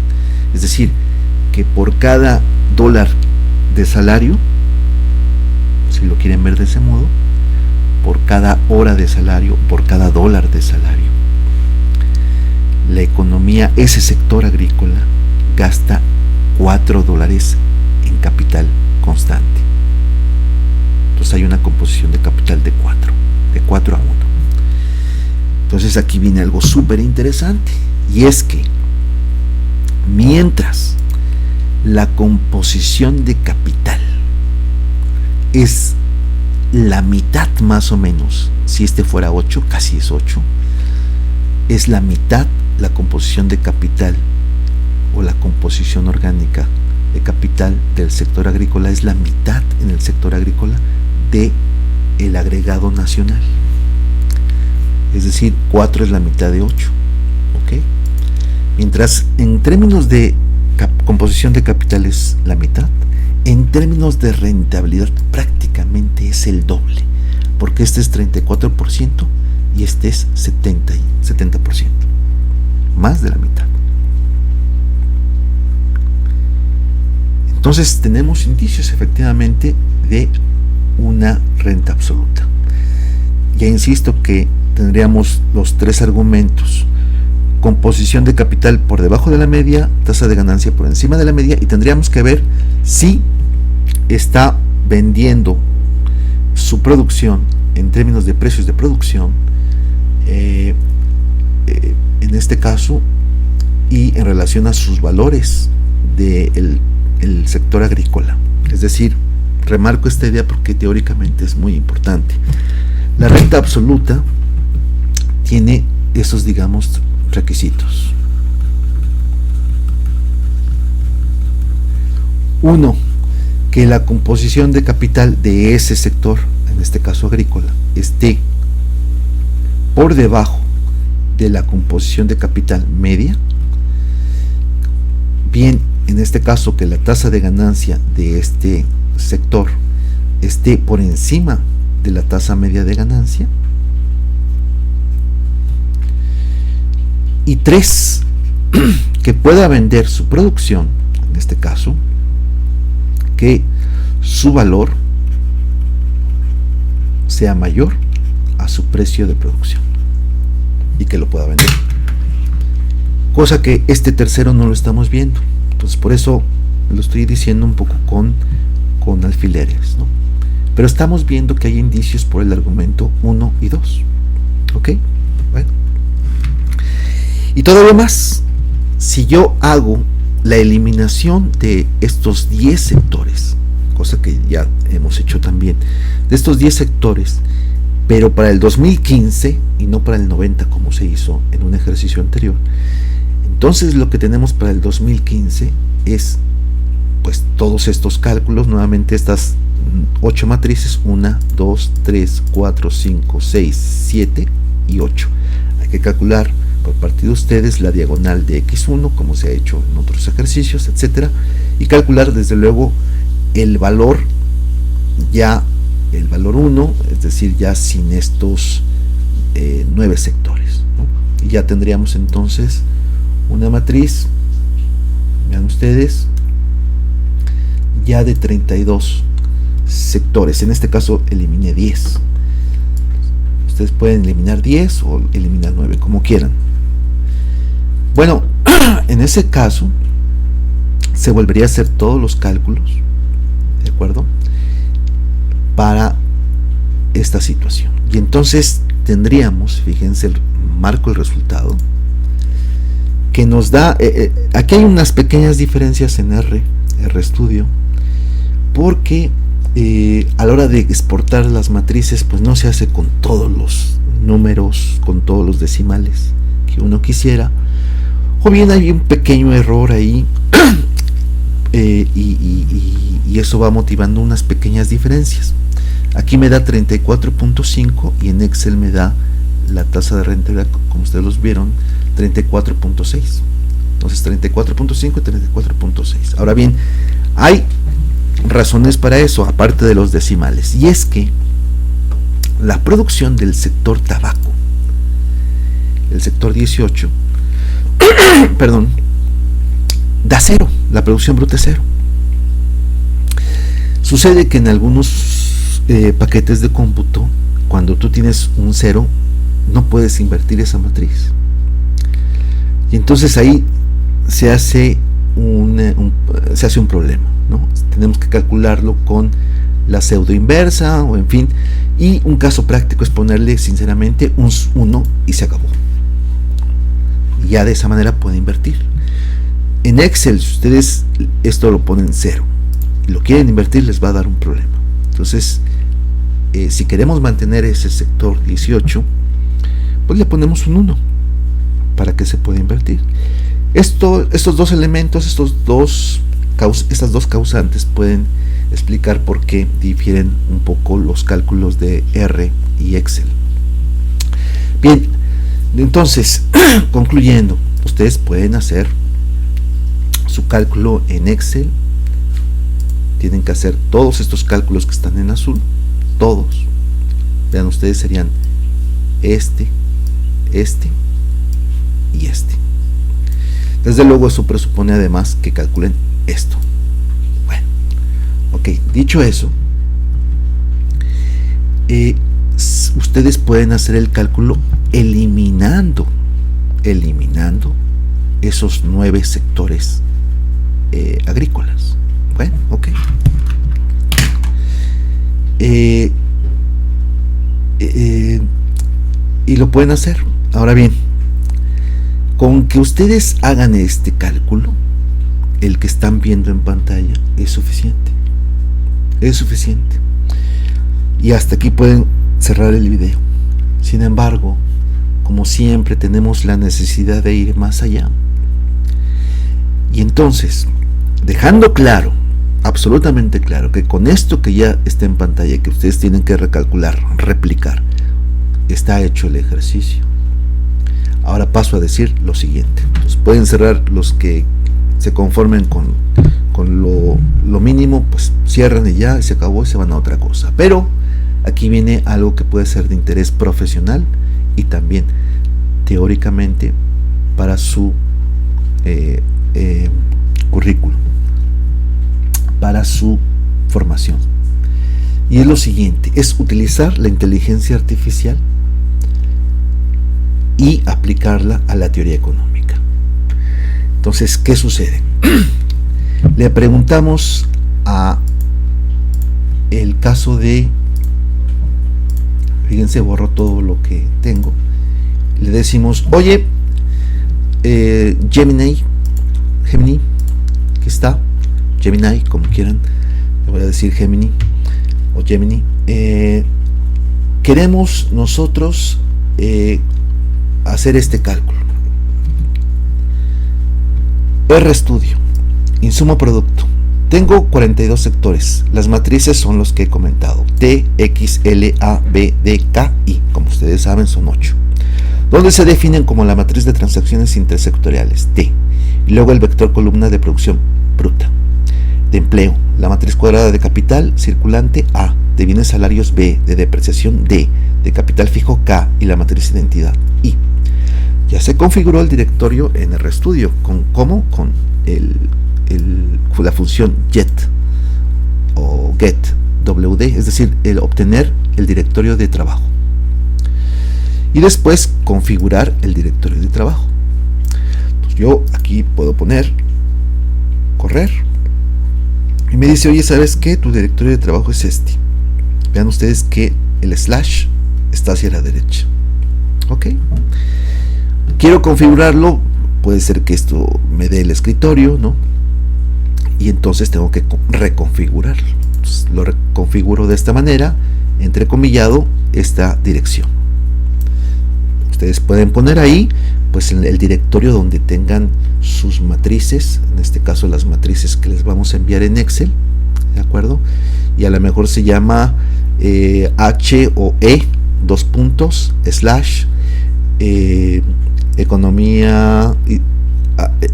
Es decir, que por cada dólar de salario, si lo quieren ver de ese modo, por cada hora de salario, por cada dólar de salario. La economía, ese sector agrícola, gasta $4 en capital constante. Entonces hay una composición de capital de 4 a 1. Entonces aquí viene algo súper interesante, y es que mientras la composición de capital es la mitad más o menos, si este fuera 8, casi es 8, es la mitad la composición de capital, o la composición orgánica de capital del sector agrícola, es la mitad en el sector agrícola de el agregado nacional. Es decir, 4 es la mitad de 8, ¿ok? Mientras en términos de composición de capital es la mitad, en términos de rentabilidad prácticamente es el doble, porque este es 34% y este es 70%, más de la mitad. Entonces tenemos indicios efectivamente de una renta absoluta. Ya insisto que tendríamos los 3 argumentos: composición de capital por debajo de la media, tasa de ganancia por encima de la media, y tendríamos que ver si está vendiendo su producción en términos de precios de producción, en este caso, y en relación a sus valores del sector agrícola. Es decir, remarco esta idea porque teóricamente es muy importante. La renta absoluta tiene esos, digamos, requisitos. 1, que la composición de capital de ese sector, en este caso agrícola, esté por debajo de la composición de capital media. Bien, en este caso, que la tasa de ganancia de este sector esté por encima de la tasa media de ganancia. Y 3, que pueda vender su producción, en este caso, que su valor sea mayor a su precio de producción y que lo pueda vender, cosa que este tercero no lo estamos viendo. Entonces por eso lo estoy diciendo un poco con alfileres, ¿no? Pero estamos viendo que hay indicios por el argumento 1 y 2. ¿Ok? Bueno. Y todavía más, si yo hago la eliminación de estos 10 sectores, cosa que ya hemos hecho también, de estos 10 sectores, pero para el 2015 y no para el 90 como se hizo en un ejercicio anterior, entonces lo que tenemos para el 2015 es pues todos estos cálculos, nuevamente estas 8 matrices, 1, 2, 3, 4, 5, 6, 7 y 8. Hay que calcular por parte de ustedes la diagonal de X1, como se ha hecho en otros ejercicios, etcétera, y calcular desde luego el valor 1, es decir, ya sin estos 9 sectores, ¿no? Y ya tendríamos entonces una matriz, vean ustedes, ya de 32 sectores. En este caso eliminé 10. Ustedes pueden eliminar 10 o eliminar 9, como quieran. Bueno, en ese caso se volvería a hacer todos los cálculos, ¿de acuerdo?, para esta situación. Y entonces tendríamos, fíjense, marco el resultado, que nos da, aquí hay unas pequeñas diferencias en RStudio, porque a la hora de exportar las matrices, pues no se hace con todos los números, con todos los decimales que uno quisiera, o bien hay un pequeño error ahí, y eso va motivando unas pequeñas diferencias. Aquí me da 34.5 y en Excel me da la tasa de rentabilidad, como ustedes los vieron, 34.6. Entonces 34.5 y 34.6. Ahora bien, hay razones para eso, aparte de los decimales, y es que la producción del sector tabaco, el sector 18, perdón, da 0, la producción bruta es 0. Sucede que en algunos paquetes de cómputo, cuando tú tienes un 0, no puedes invertir esa matriz. Y entonces ahí se hace un problema, ¿no? Tenemos que calcularlo con la pseudo inversa, o en fin, y un caso práctico es ponerle sinceramente un 1 y se acabó. Y ya de esa manera puede invertir. En Excel, si ustedes esto lo ponen 0 y lo quieren invertir, les va a dar un problema. Entonces, si queremos mantener ese sector 18, pues le ponemos un 1 para que se pueda invertir. Estos dos elementos, estas dos causantes pueden explicar por qué difieren un poco los cálculos de R y Excel. Bien, entonces, concluyendo, ustedes pueden hacer su cálculo en Excel. Tienen que hacer todos estos cálculos que están en azul, todos. Vean ustedes, serían este y este. Desde luego eso presupone además que calculen esto. Bueno, ok, dicho eso, ustedes pueden hacer el cálculo eliminando esos 9 sectores agrícolas. Bueno, ok. Y lo pueden hacer. Ahora bien, con que ustedes hagan este cálculo, el que están viendo en pantalla, es suficiente. Es suficiente. Y hasta aquí pueden cerrar el video. Sin embargo, como siempre, tenemos la necesidad de ir más allá. Y entonces, dejando claro, absolutamente claro, que con esto que ya está en pantalla, que ustedes tienen que recalcular, replicar, está hecho el ejercicio. Ahora paso a decir lo siguiente. Entonces, pueden cerrar los que se conformen con lo mínimo, pues cierran y ya, y se acabó y se van a otra cosa. Pero aquí viene algo que puede ser de interés profesional y también teóricamente para su currículum, para su formación. Y es lo siguiente, es utilizar la inteligencia artificial y aplicarla a la teoría económica. Entonces, ¿qué sucede? Le preguntamos a el caso de, fíjense, borro todo lo que tengo. Le decimos, oye, Gemini, aquí está, Gemini, como quieran, le voy a decir Gemini o Gemini. Queremos nosotros hacer este cálculo. RStudio, insumo producto. Tengo 42 sectores. Las matrices son los que he comentado: T, X, L, A, B, D, K, I. Como ustedes saben, son 8. Donde se definen como la matriz de transacciones intersectoriales, T. Y luego el vector columna de producción bruta. De empleo, la matriz cuadrada de capital circulante, A. De bienes salarios, B. De depreciación, D. De capital fijo, K. Y la matriz identidad, I. Ya se configuró el directorio en RStudio. ¿Cómo? Con la función get o get, WD, es decir, el obtener el directorio de trabajo. Y después configurar el directorio de trabajo. Entonces yo aquí puedo poner correr. Y me dice, oye, ¿sabes qué? Tu directorio de trabajo es este. Vean ustedes que el slash está hacia la derecha. Ok. Quiero configurarlo, puede ser que esto me dé el escritorio, ¿no? Y entonces tengo que reconfigurarlo. Entonces, lo reconfiguro de esta manera, entrecomillado, esta dirección. Ustedes pueden poner ahí, pues en el directorio donde tengan sus matrices, en este caso las matrices que les vamos a enviar en Excel, ¿de acuerdo? Y a lo mejor se llama H o E, / economía,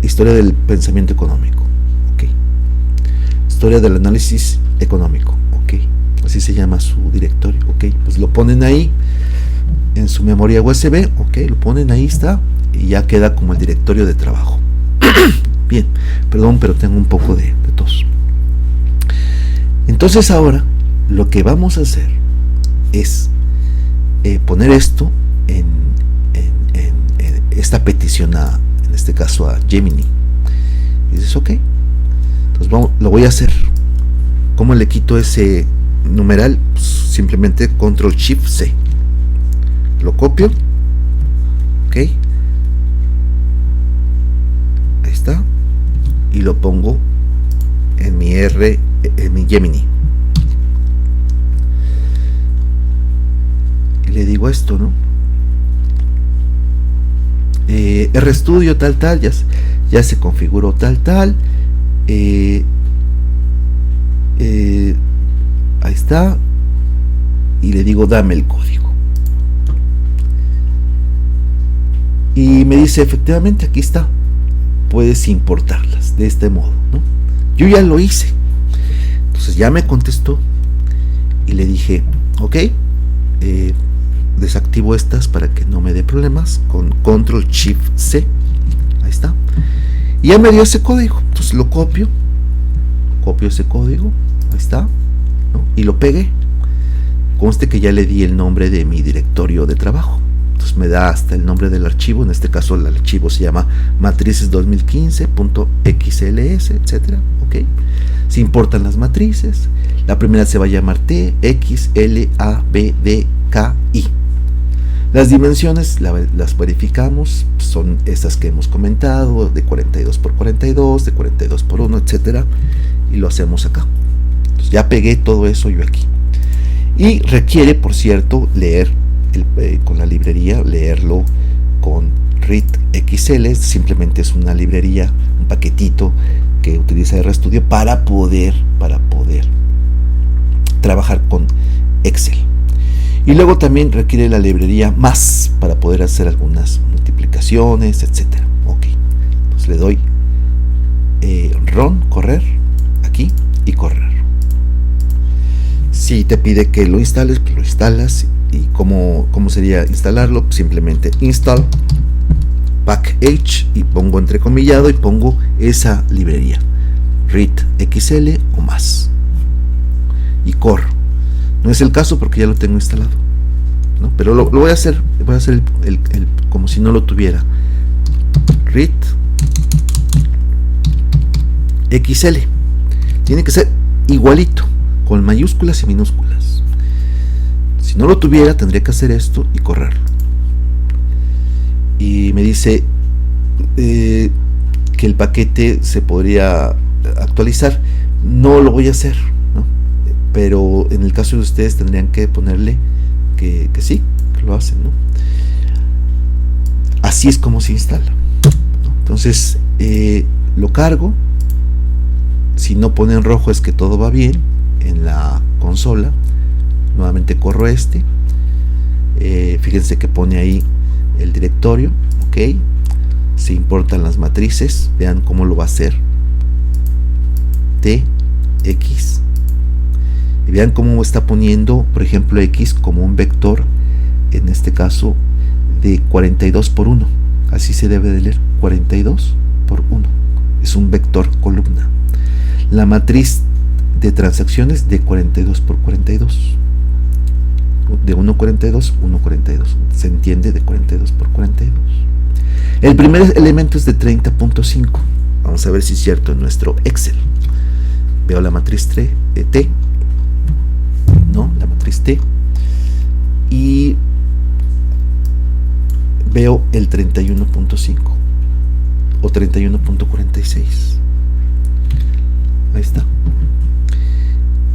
historia del pensamiento económico, ok, historia del análisis económico, ok, así se llama su directorio, ok, pues lo ponen ahí en su memoria USB, ok, lo ponen ahí, está, y ya queda como el directorio de trabajo. Bien, perdón, pero tengo un poco de tos. Entonces ahora lo que vamos a hacer es poner esto en esta petición en este caso a Gemini. Y dices, ok, entonces lo voy a hacer. ¿Cómo le quito ese numeral? Pues simplemente Control Shift C, lo copio, ok, ahí está, y lo pongo en mi Gemini, y le digo esto, ¿no? RStudio tal, ya se configuró tal, ahí está, y le digo dame el código, y me dice efectivamente aquí está, puedes importarlas de este modo, ¿no? Yo ya lo hice. Entonces ya me contestó y le dije, ok, desactivo estas para que no me dé problemas con Control Shift C, ahí está, y ya me dio ese código. Entonces lo copio ese código, ahí está, ¿no? Y lo pegué. Conste que ya le di el nombre de mi directorio de trabajo, entonces me da hasta el nombre del archivo. En este caso el archivo se llama matrices2015.xls, etcétera, ok. Se importan las matrices. La primera se va a llamar T, X, L, A, B, D, K, I. Las dimensiones las verificamos, son esas que hemos comentado, de 42 por 42, de 42 por 1, etcétera, y lo hacemos acá. Entonces ya pegué todo eso yo aquí. Y requiere, por cierto, leer con la librería, leerlo con readxl. Simplemente es una librería, un paquetito que utiliza RStudio para poder trabajar con Excel. Y luego también requiere la librería más para poder hacer algunas multiplicaciones, etcétera. Ok, entonces le doy run, correr, aquí, y correr. Si te pide que lo instales, pues lo instalas. ¿Y cómo sería instalarlo? Pues simplemente install package, y pongo entrecomillado y pongo esa librería, readxl o más, y corro. No es el caso porque ya lo tengo instalado, ¿no? Pero lo voy a hacer, el como si no lo tuviera. readxl tiene que ser igualito, con mayúsculas y minúsculas. Si no lo tuviera, tendría que hacer esto y correrlo. Y me dice que el paquete se podría actualizar. No lo voy a hacer, ¿no? Pero en el caso de ustedes tendrían que ponerle que sí, que lo hacen, ¿no? Así es como se instala, ¿no? Entonces lo cargo. Si no pone en rojo es que todo va bien en la consola. Nuevamente corro fíjense que pone ahí el directorio, ok. Se importan las matrices, vean cómo lo va a hacer, T, X, y vean cómo está poniendo, por ejemplo, X como un vector, en este caso de 42 por 1, así se debe de leer, 42 por 1, es un vector columna. La matriz de transacciones de 42 por 42, de 1.42, 1.42, se entiende, de 42 por 42. El primer elemento es de 30.5. Vamos a ver si es cierto en nuestro Excel. Veo la matriz T, no, la matriz T, y veo el 31.5 o 31.46. Ahí está,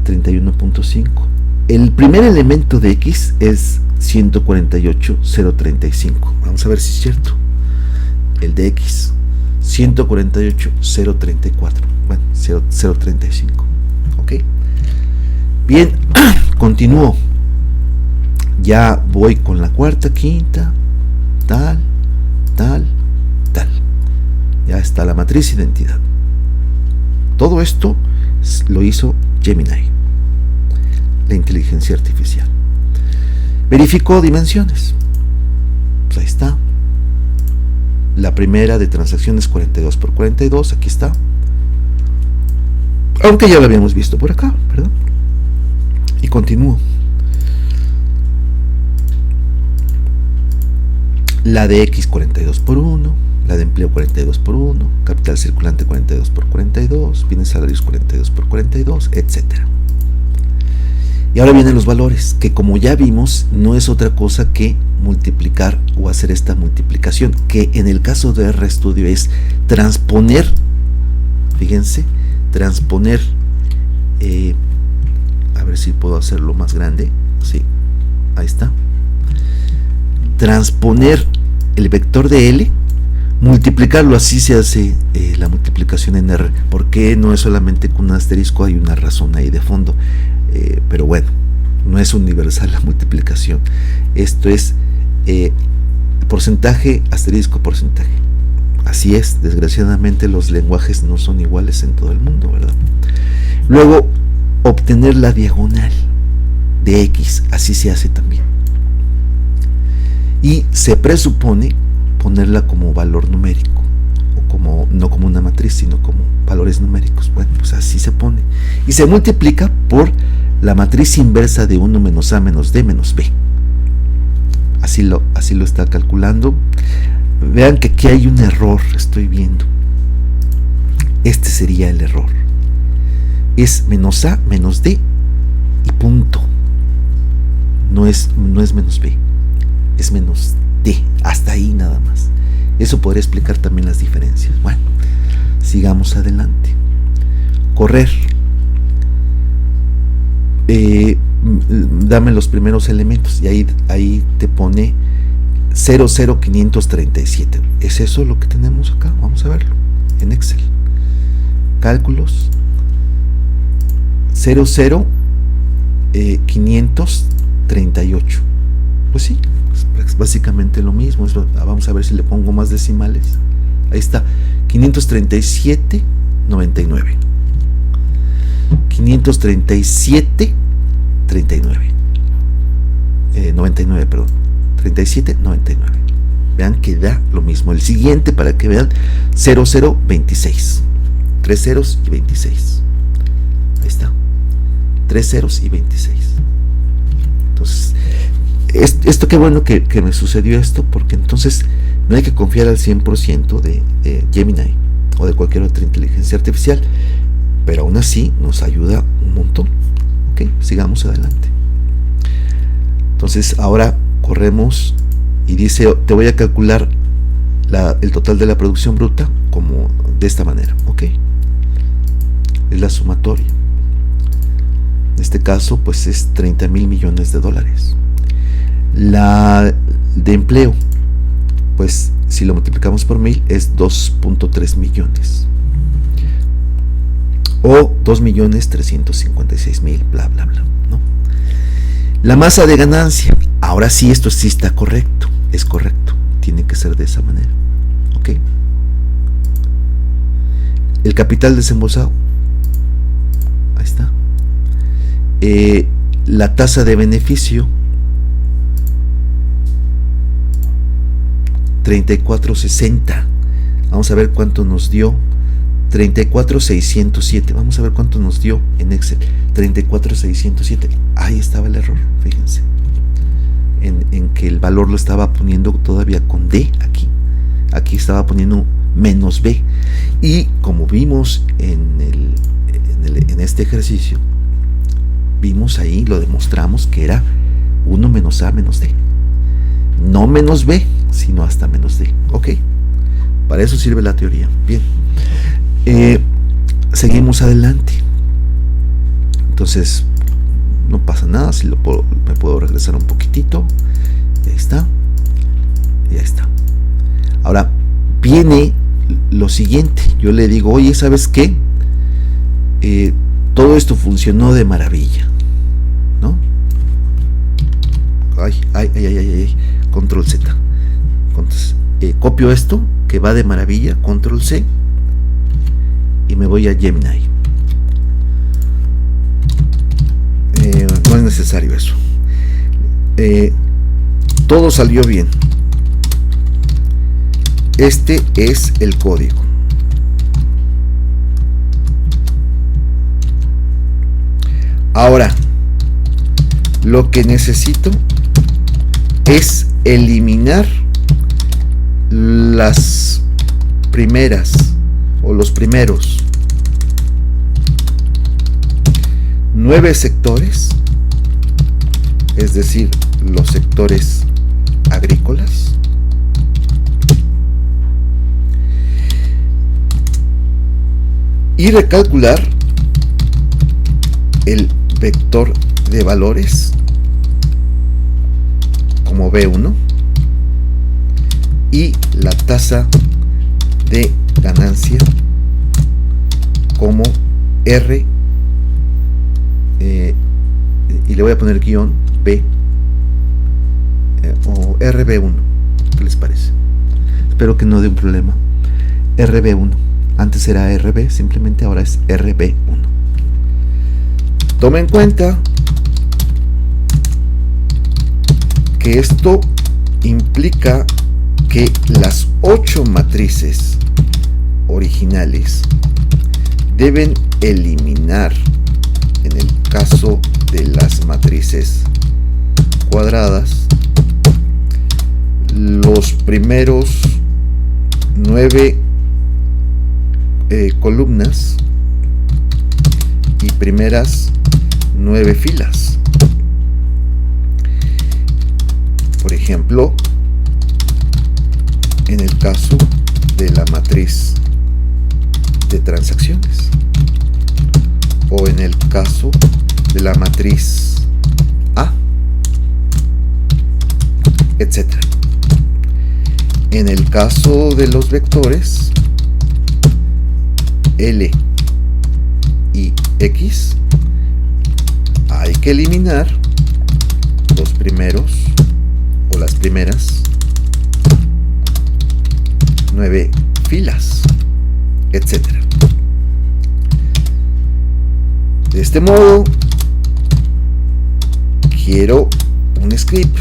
31.5. El primer elemento de X es 148.035. Vamos a ver si es cierto. El de X, 148.034. Bueno, 0.35. Ok. Bien, continúo. Ya voy con la cuarta, quinta, tal. Ya está la matriz identidad. Todo esto lo hizo Gemini, la inteligencia artificial. Verificó dimensiones. Pues ahí está. La primera de transacciones 42 por 42, aquí está. Aunque ya lo habíamos visto por acá, ¿verdad? Y continúo. La de X 42 por 1, la de empleo 42 por 1, capital circulante 42 por 42, bienes salarios 42 por 42, etc. Y ahora vienen los valores, que como ya vimos, no es otra cosa que multiplicar o hacer esta multiplicación, que en el caso de RStudio es transponer, fíjense, transponer, a ver si puedo hacerlo más grande, sí, ahí está, transponer el vector de L, multiplicarlo, así se hace la multiplicación en R. ¿Por qué no es solamente con un asterisco? Hay una razón ahí de fondo, pero bueno, no es universal la multiplicación. Esto es porcentaje, asterisco, porcentaje. Así es, desgraciadamente los lenguajes no son iguales en todo el mundo, ¿verdad? Luego, obtener la diagonal de X, así se hace también. Y se presupone ponerla como valor numérico, o como, no como una matriz, sino como valores numéricos. Bueno, pues así se pone. Y se multiplica por la matriz inversa de 1 menos A menos D menos B. Así lo está calculando. Vean que aquí hay un error, estoy viendo. Este sería el error. Es menos A menos D y punto. No es menos B, es menos D, hasta ahí nada más. Eso podría explicar también las diferencias. Bueno, sigamos adelante. Correr. Dame los primeros elementos y ahí te pone 00537. ¿Es eso lo que tenemos acá? Vamos a verlo en Excel. Cálculos 00538. Pues sí, es básicamente lo mismo. Vamos a ver si le pongo más decimales. Ahí está, 537.99. 537.39. 99, perdón. 37.99. Vean que da lo mismo. El siguiente, para que vean, 0026. 3 ceros y 26. Ahí está. 3 ceros y 26. Entonces, esto qué bueno que me sucedió esto, porque entonces no hay que confiar al 100% de Gemini o de cualquier otra inteligencia artificial, pero aún así nos ayuda un montón. Ok, sigamos adelante. Entonces ahora corremos y dice, te voy a calcular el total de la producción bruta como de esta manera. Ok, es la sumatoria. En este caso pues es 30,000 millones de dólares. La de empleo, pues si lo multiplicamos por 1000 es 2.3 millones o 2.356.000, bla bla bla, ¿no? La masa de ganancia, ahora sí, esto sí está correcto, es correcto, tiene que ser de esa manera. Ok, el capital desembolsado, ahí está. La tasa de beneficio, 34.60. Vamos a ver cuánto nos dio. 34.607. Vamos a ver cuánto nos dio en Excel. 34.607. Ahí estaba el error, fíjense. En que el valor lo estaba poniendo todavía con D aquí. Aquí estaba poniendo menos B. Y como vimos en este ejercicio, vimos ahí, lo demostramos que era 1 menos A menos D. No menos B, sino hasta menos D. Ok, para eso sirve la teoría. Bien, seguimos adelante. Entonces no pasa nada si me puedo regresar un poquitito. Y ahí está, y ahí está. Ahora viene lo siguiente. Yo le digo, oye, ¿sabes qué? Todo esto funcionó de maravilla, ¿no? Ay, control Z. Entonces, copio esto que va de maravilla, control C, y me voy a Gemini. No es necesario eso. Todo salió bien. Este es el código. Ahora, lo que necesito es eliminar las primeras o los primeros 9 sectores, es decir, los sectores agrícolas, y recalcular el vector de valores como B1 y la tasa de ganancia como R, y le voy a poner guión B o RB1. ¿Qué les parece? Espero que no dé un problema. RB1, antes era RB, simplemente ahora es RB1. Toma en cuenta que esto implica que las 8 matrices originales deben eliminar, en el caso de las matrices cuadradas, los primeros 9 columnas y primeras 9 filas. Por ejemplo, en el caso de la matriz de transacciones, o en el caso de la matriz A, etc. En el caso de los vectores L y X, hay que eliminar los primeros o las primeras 9 filas, etc. De este modo, quiero un script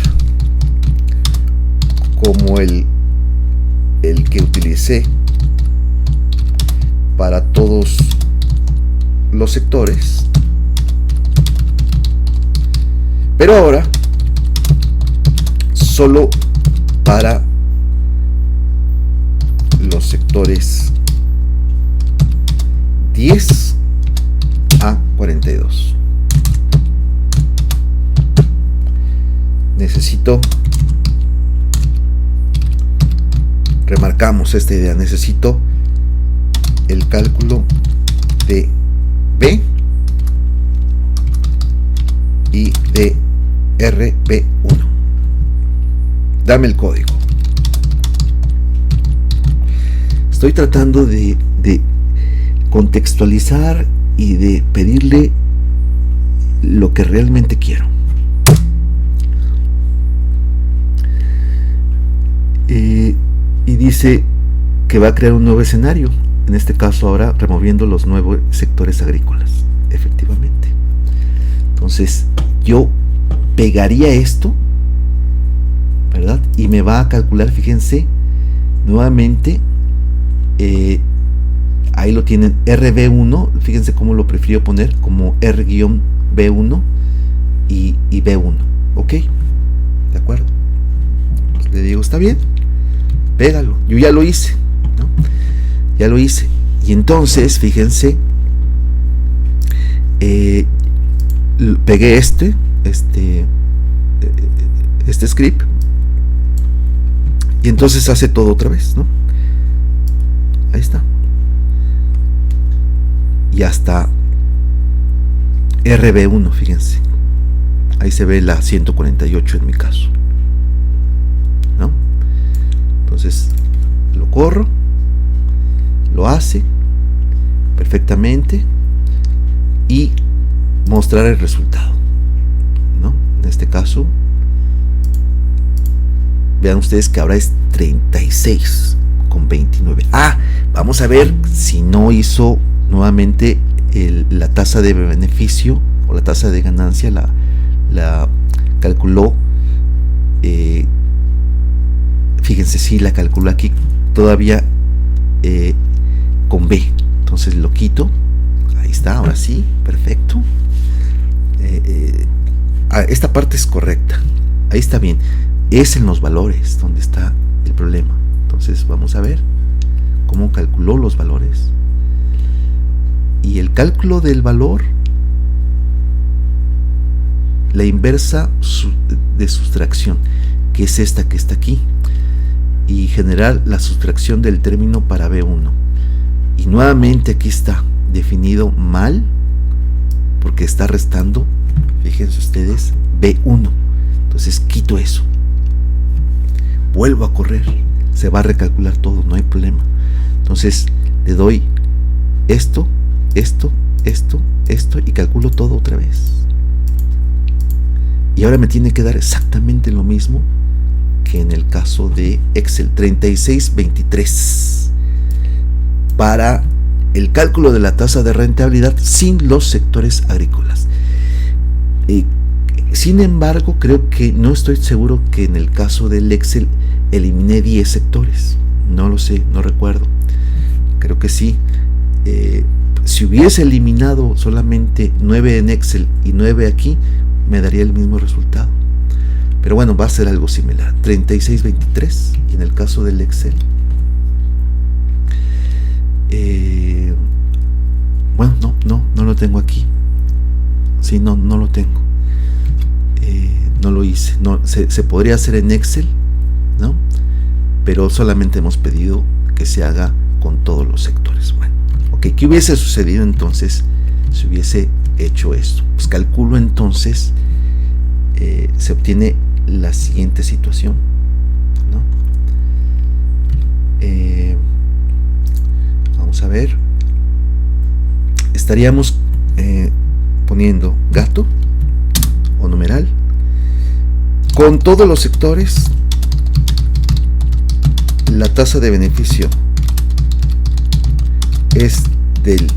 como el que utilicé para todos los sectores, pero ahora solo para los sectores 10 a 42. Remarcamos esta idea, necesito el cálculo de B y de RB1. Dame el código. Estoy tratando de contextualizar y de pedirle lo que realmente quiero. Y dice que va a crear un nuevo escenario, en este caso ahora removiendo los 9 sectores agrícolas, efectivamente. Entonces yo pegaría esto, ¿verdad? Y me va a calcular, fíjense, nuevamente, ahí lo tienen, RB1, fíjense cómo lo prefirió poner, como R-B1 y B1, ¿ok? ¿De acuerdo? Pues le digo, está bien, pégalo, yo ya lo hice, ¿no? Ya lo hice. Y entonces, fíjense, pegué este script, y entonces hace todo otra vez, ¿no? Ahí está. Y hasta RB1, fíjense. Ahí se ve la 148 en mi caso, ¿no? Entonces lo corro, lo hace perfectamente y mostrar el resultado, ¿no? En este caso, vean ustedes que ahora es 36,29. Vamos a ver si no hizo nuevamente la tasa de beneficio o la tasa de ganancia, la calculó, fíjense, si la calculó aquí todavía con B. Entonces lo quito, ahí está, ahora sí, perfecto. esta parte es correcta, ahí está bien, es en los valores donde está el problema. Entonces vamos a ver cómo calculó los valores. Y el cálculo del valor, la inversa de sustracción, que es esta que está aquí, y generar la sustracción del término para B1. Y nuevamente aquí está definido mal, porque está restando, fíjense ustedes, B1. Entonces quito eso, vuelvo a correr, se va a recalcular todo, no hay problema. Entonces le doy esto, esto, esto, esto, y calculo todo otra vez. Y ahora me tiene que dar exactamente lo mismo que en el caso de Excel, 3623, para el cálculo de la tasa de rentabilidad sin los sectores agrícolas. Sin embargo, creo que no estoy seguro que en el caso del Excel eliminé 10 sectores. No lo sé, no recuerdo. Creo que sí. Si hubiese eliminado solamente 9 en Excel y 9 aquí, me daría el mismo resultado. Pero bueno, va a ser algo similar. 3623, y en el caso del Excel, bueno, no lo tengo aquí. Sí, no lo tengo. No lo hice. No, se podría hacer en Excel, ¿no? Pero solamente hemos pedido que se haga con todos los sectores. Bueno, ok, ¿qué hubiese sucedido entonces si hubiese hecho esto? Pues calculo entonces, se obtiene la siguiente situación, ¿no? Vamos a ver, estaríamos poniendo gato o numeral con todos los sectores. La tasa de beneficio es del,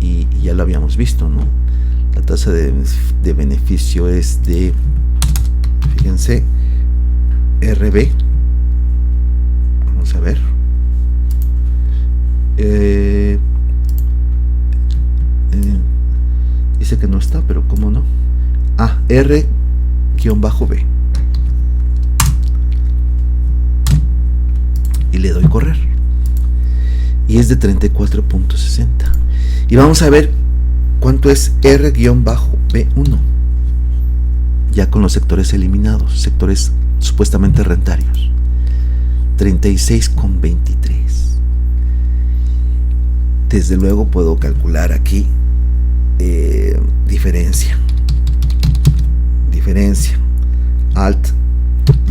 y ya lo habíamos visto, ¿no? La tasa de beneficio es de, fíjense, RB. Vamos a ver. Dice que no está, pero ¿cómo no? R-B. Y le doy correr. Y es de 34.60. Y vamos a ver cuánto es R-B1. Ya con los sectores eliminados, sectores supuestamente rentarios. 36.23. Desde luego puedo calcular aquí diferencia. Alt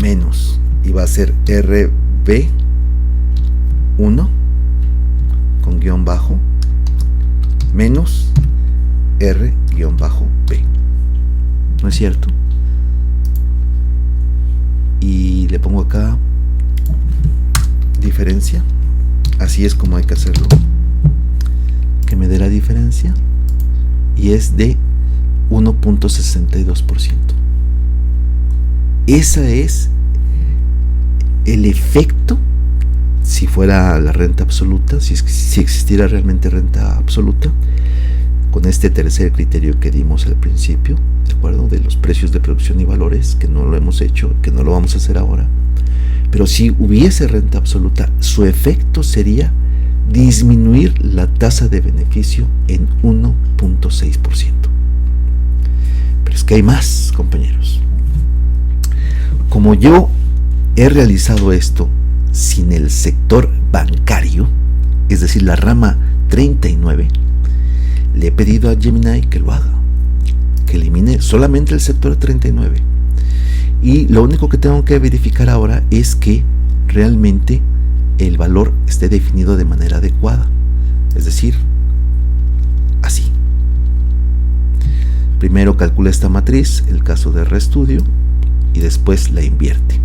menos. Y va a ser RB1 con guión bajo menos R-B. ¿No es cierto? Y le pongo acá diferencia. Así es como hay que hacerlo, que me dé la diferencia, y es de 1.62%. Ese es el efecto si fuera la renta absoluta, si existiera realmente renta absoluta, con este tercer criterio que dimos al principio, ¿de acuerdo? De los precios de producción y valores, que no lo hemos hecho, que no lo vamos a hacer ahora. Pero si hubiese renta absoluta, su efecto sería disminuir la tasa de beneficio en 1.6%. Pero es que hay más, compañeros. Como yo he realizado esto sin el sector bancario, es decir, la rama 39, le he pedido a Gemini que lo haga, que elimine solamente el sector 39. Y lo único que tengo que verificar ahora es que realmente el valor esté definido de manera adecuada, es decir, así. Primero calcula esta matriz, el caso de RStudio, y después la invierte.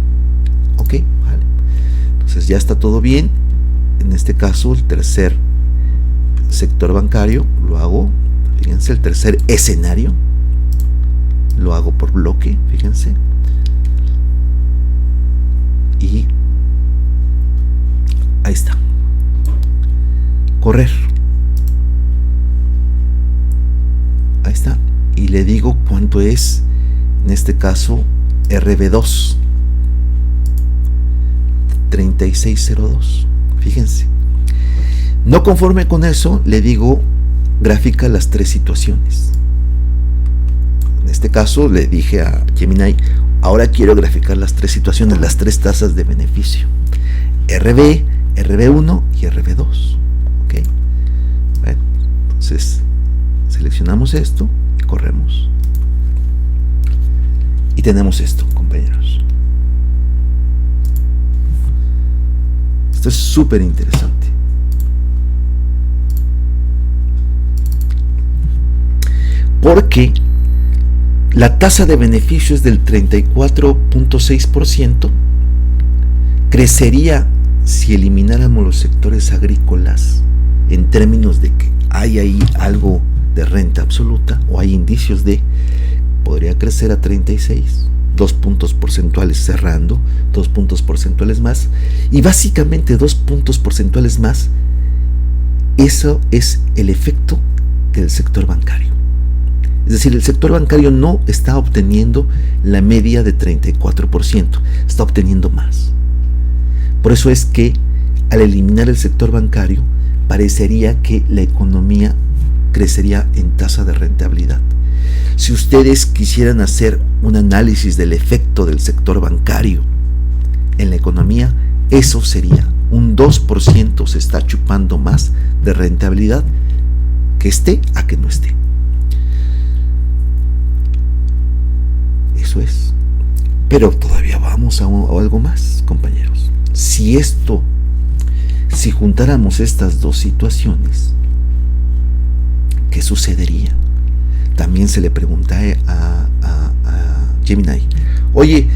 Ok, vale. Entonces ya está todo bien. En este caso, el tercer sector bancario lo hago, fíjense, el tercer escenario lo hago por bloque, fíjense. Y ahí está. Correr. Ahí está. Y y le digo cuánto es, en este caso, RB2. 3602. Fíjense. No conforme con eso, le digo gráfica las tres situaciones. En este caso le dije a Gemini, ahora quiero graficar las tres situaciones, las tres tasas de beneficio. RB, RB1 y RB2. ¿Ok? Bueno, entonces seleccionamos esto y corremos. Y tenemos esto, compañeros. Esto es súper interesante. Porque la tasa de beneficio es del 34.6%, crecería si elimináramos los sectores agrícolas en términos de que hay ahí algo de renta absoluta o hay indicios de, podría crecer a 36, 2 puntos porcentuales cerrando, 2 puntos porcentuales más, y básicamente 2 puntos porcentuales más, eso es el efecto del sector bancario. Es decir, el sector bancario no está obteniendo la media de 34%, está obteniendo más. Por eso es que al eliminar el sector bancario, parecería que la economía crecería en tasa de rentabilidad. Si ustedes quisieran hacer un análisis del efecto del sector bancario en la economía, eso sería un 2% se está chupando más de rentabilidad que esté a que no esté. Eso es. Pero todavía vamos a algo más, compañeros. Si juntáramos estas dos situaciones, ¿qué sucedería? También se le pregunta a Gemini, oye,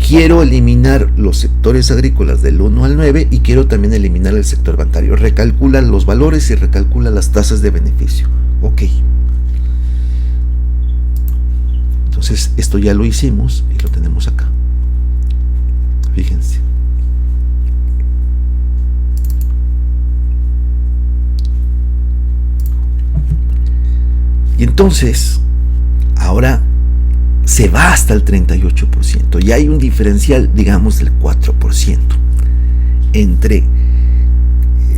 quiero eliminar los sectores agrícolas del 1 al 9 y quiero también eliminar el sector bancario. Recalcula los valores y recalcula las tasas de beneficio. Ok. Entonces, esto ya lo hicimos y lo tenemos acá. Fíjense. Y entonces, ahora se va hasta el 38%. Y hay un diferencial, digamos, del 4% entre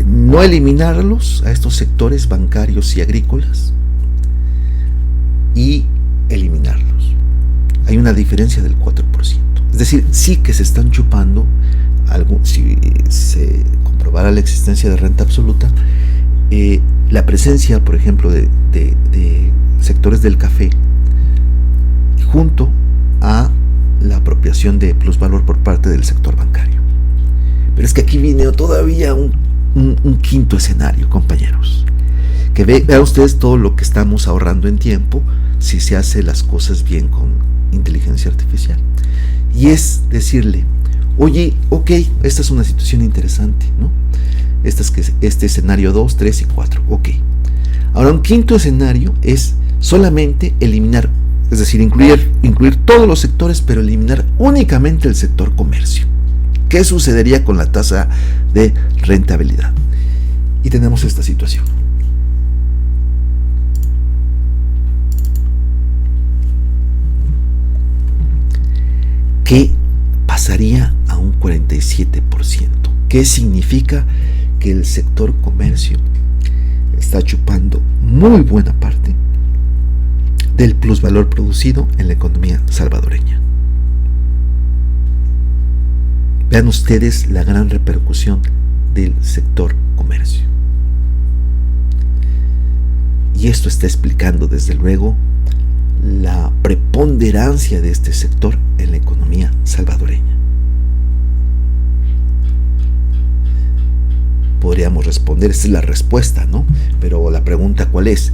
no eliminarlos a estos sectores bancarios y agrícolas y eliminarlos. Hay una diferencia del 4%. Es decir, sí que se están chupando algo, si se comprobara la existencia de renta absoluta, la presencia, por ejemplo, de sectores del café junto a la apropiación de plusvalor por parte del sector bancario. Pero es que aquí viene todavía un quinto escenario, compañeros. Que vean ustedes todo lo que estamos ahorrando en tiempo si se hace las cosas bien con inteligencia artificial. Y es decirle, oye, ok, esta es una situación interesante, ¿no? Este escenario 2, 3 y 4, ok. Ahora un quinto escenario es solamente eliminar, es decir, incluir todos los sectores, pero eliminar únicamente el sector comercio. ¿Qué sucedería con la tasa de rentabilidad? Y tenemos esta situación. ¿Qué pasaría a un 47%? ¿Qué significa? Que el sector comercio está chupando muy buena parte del plusvalor producido en la economía salvadoreña. Vean ustedes la gran repercusión del sector comercio. Y esto está explicando desde luego la preponderancia de este sector en la economía salvadoreña. Podríamos responder, esa es la respuesta, ¿no? Pero la pregunta, ¿cuál es?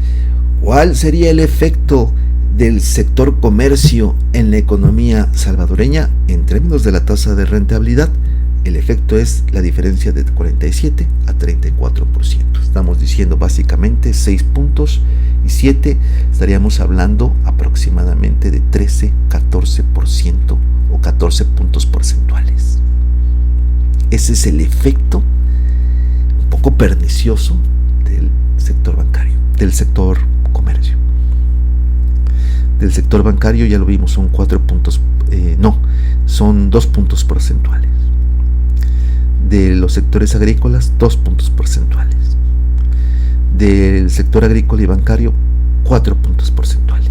¿Cuál sería el efecto del sector comercio en la economía salvadoreña en términos de la tasa de rentabilidad? El efecto es la diferencia de 47 a 34%. Estamos diciendo básicamente 6 puntos y 7, estaríamos hablando aproximadamente de 13, 14% o 14 puntos porcentuales. Ese es el efecto un poco pernicioso del sector bancario, del sector comercio. Del sector bancario ya lo vimos, son 4 puntos, son 2 puntos porcentuales. De los sectores agrícolas, 2 puntos porcentuales. Del sector agrícola y bancario, 4 puntos porcentuales.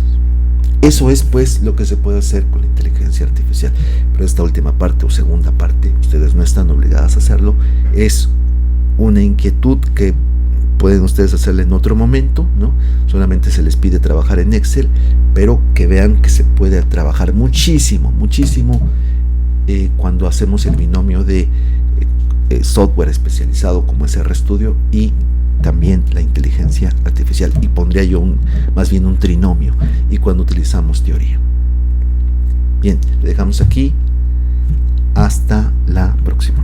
Eso es pues lo que se puede hacer con la inteligencia artificial. Pero esta última parte o segunda parte, ustedes no están obligadas a hacerlo, es una inquietud que pueden ustedes hacerla en otro momento, ¿no? Solamente se les pide trabajar en Excel, pero que vean que se puede trabajar muchísimo cuando hacemos el binomio de software especializado como es RStudio y también la inteligencia artificial, y pondría yo más bien un trinomio, y cuando utilizamos teoría. Bien, le dejamos aquí, hasta la próxima.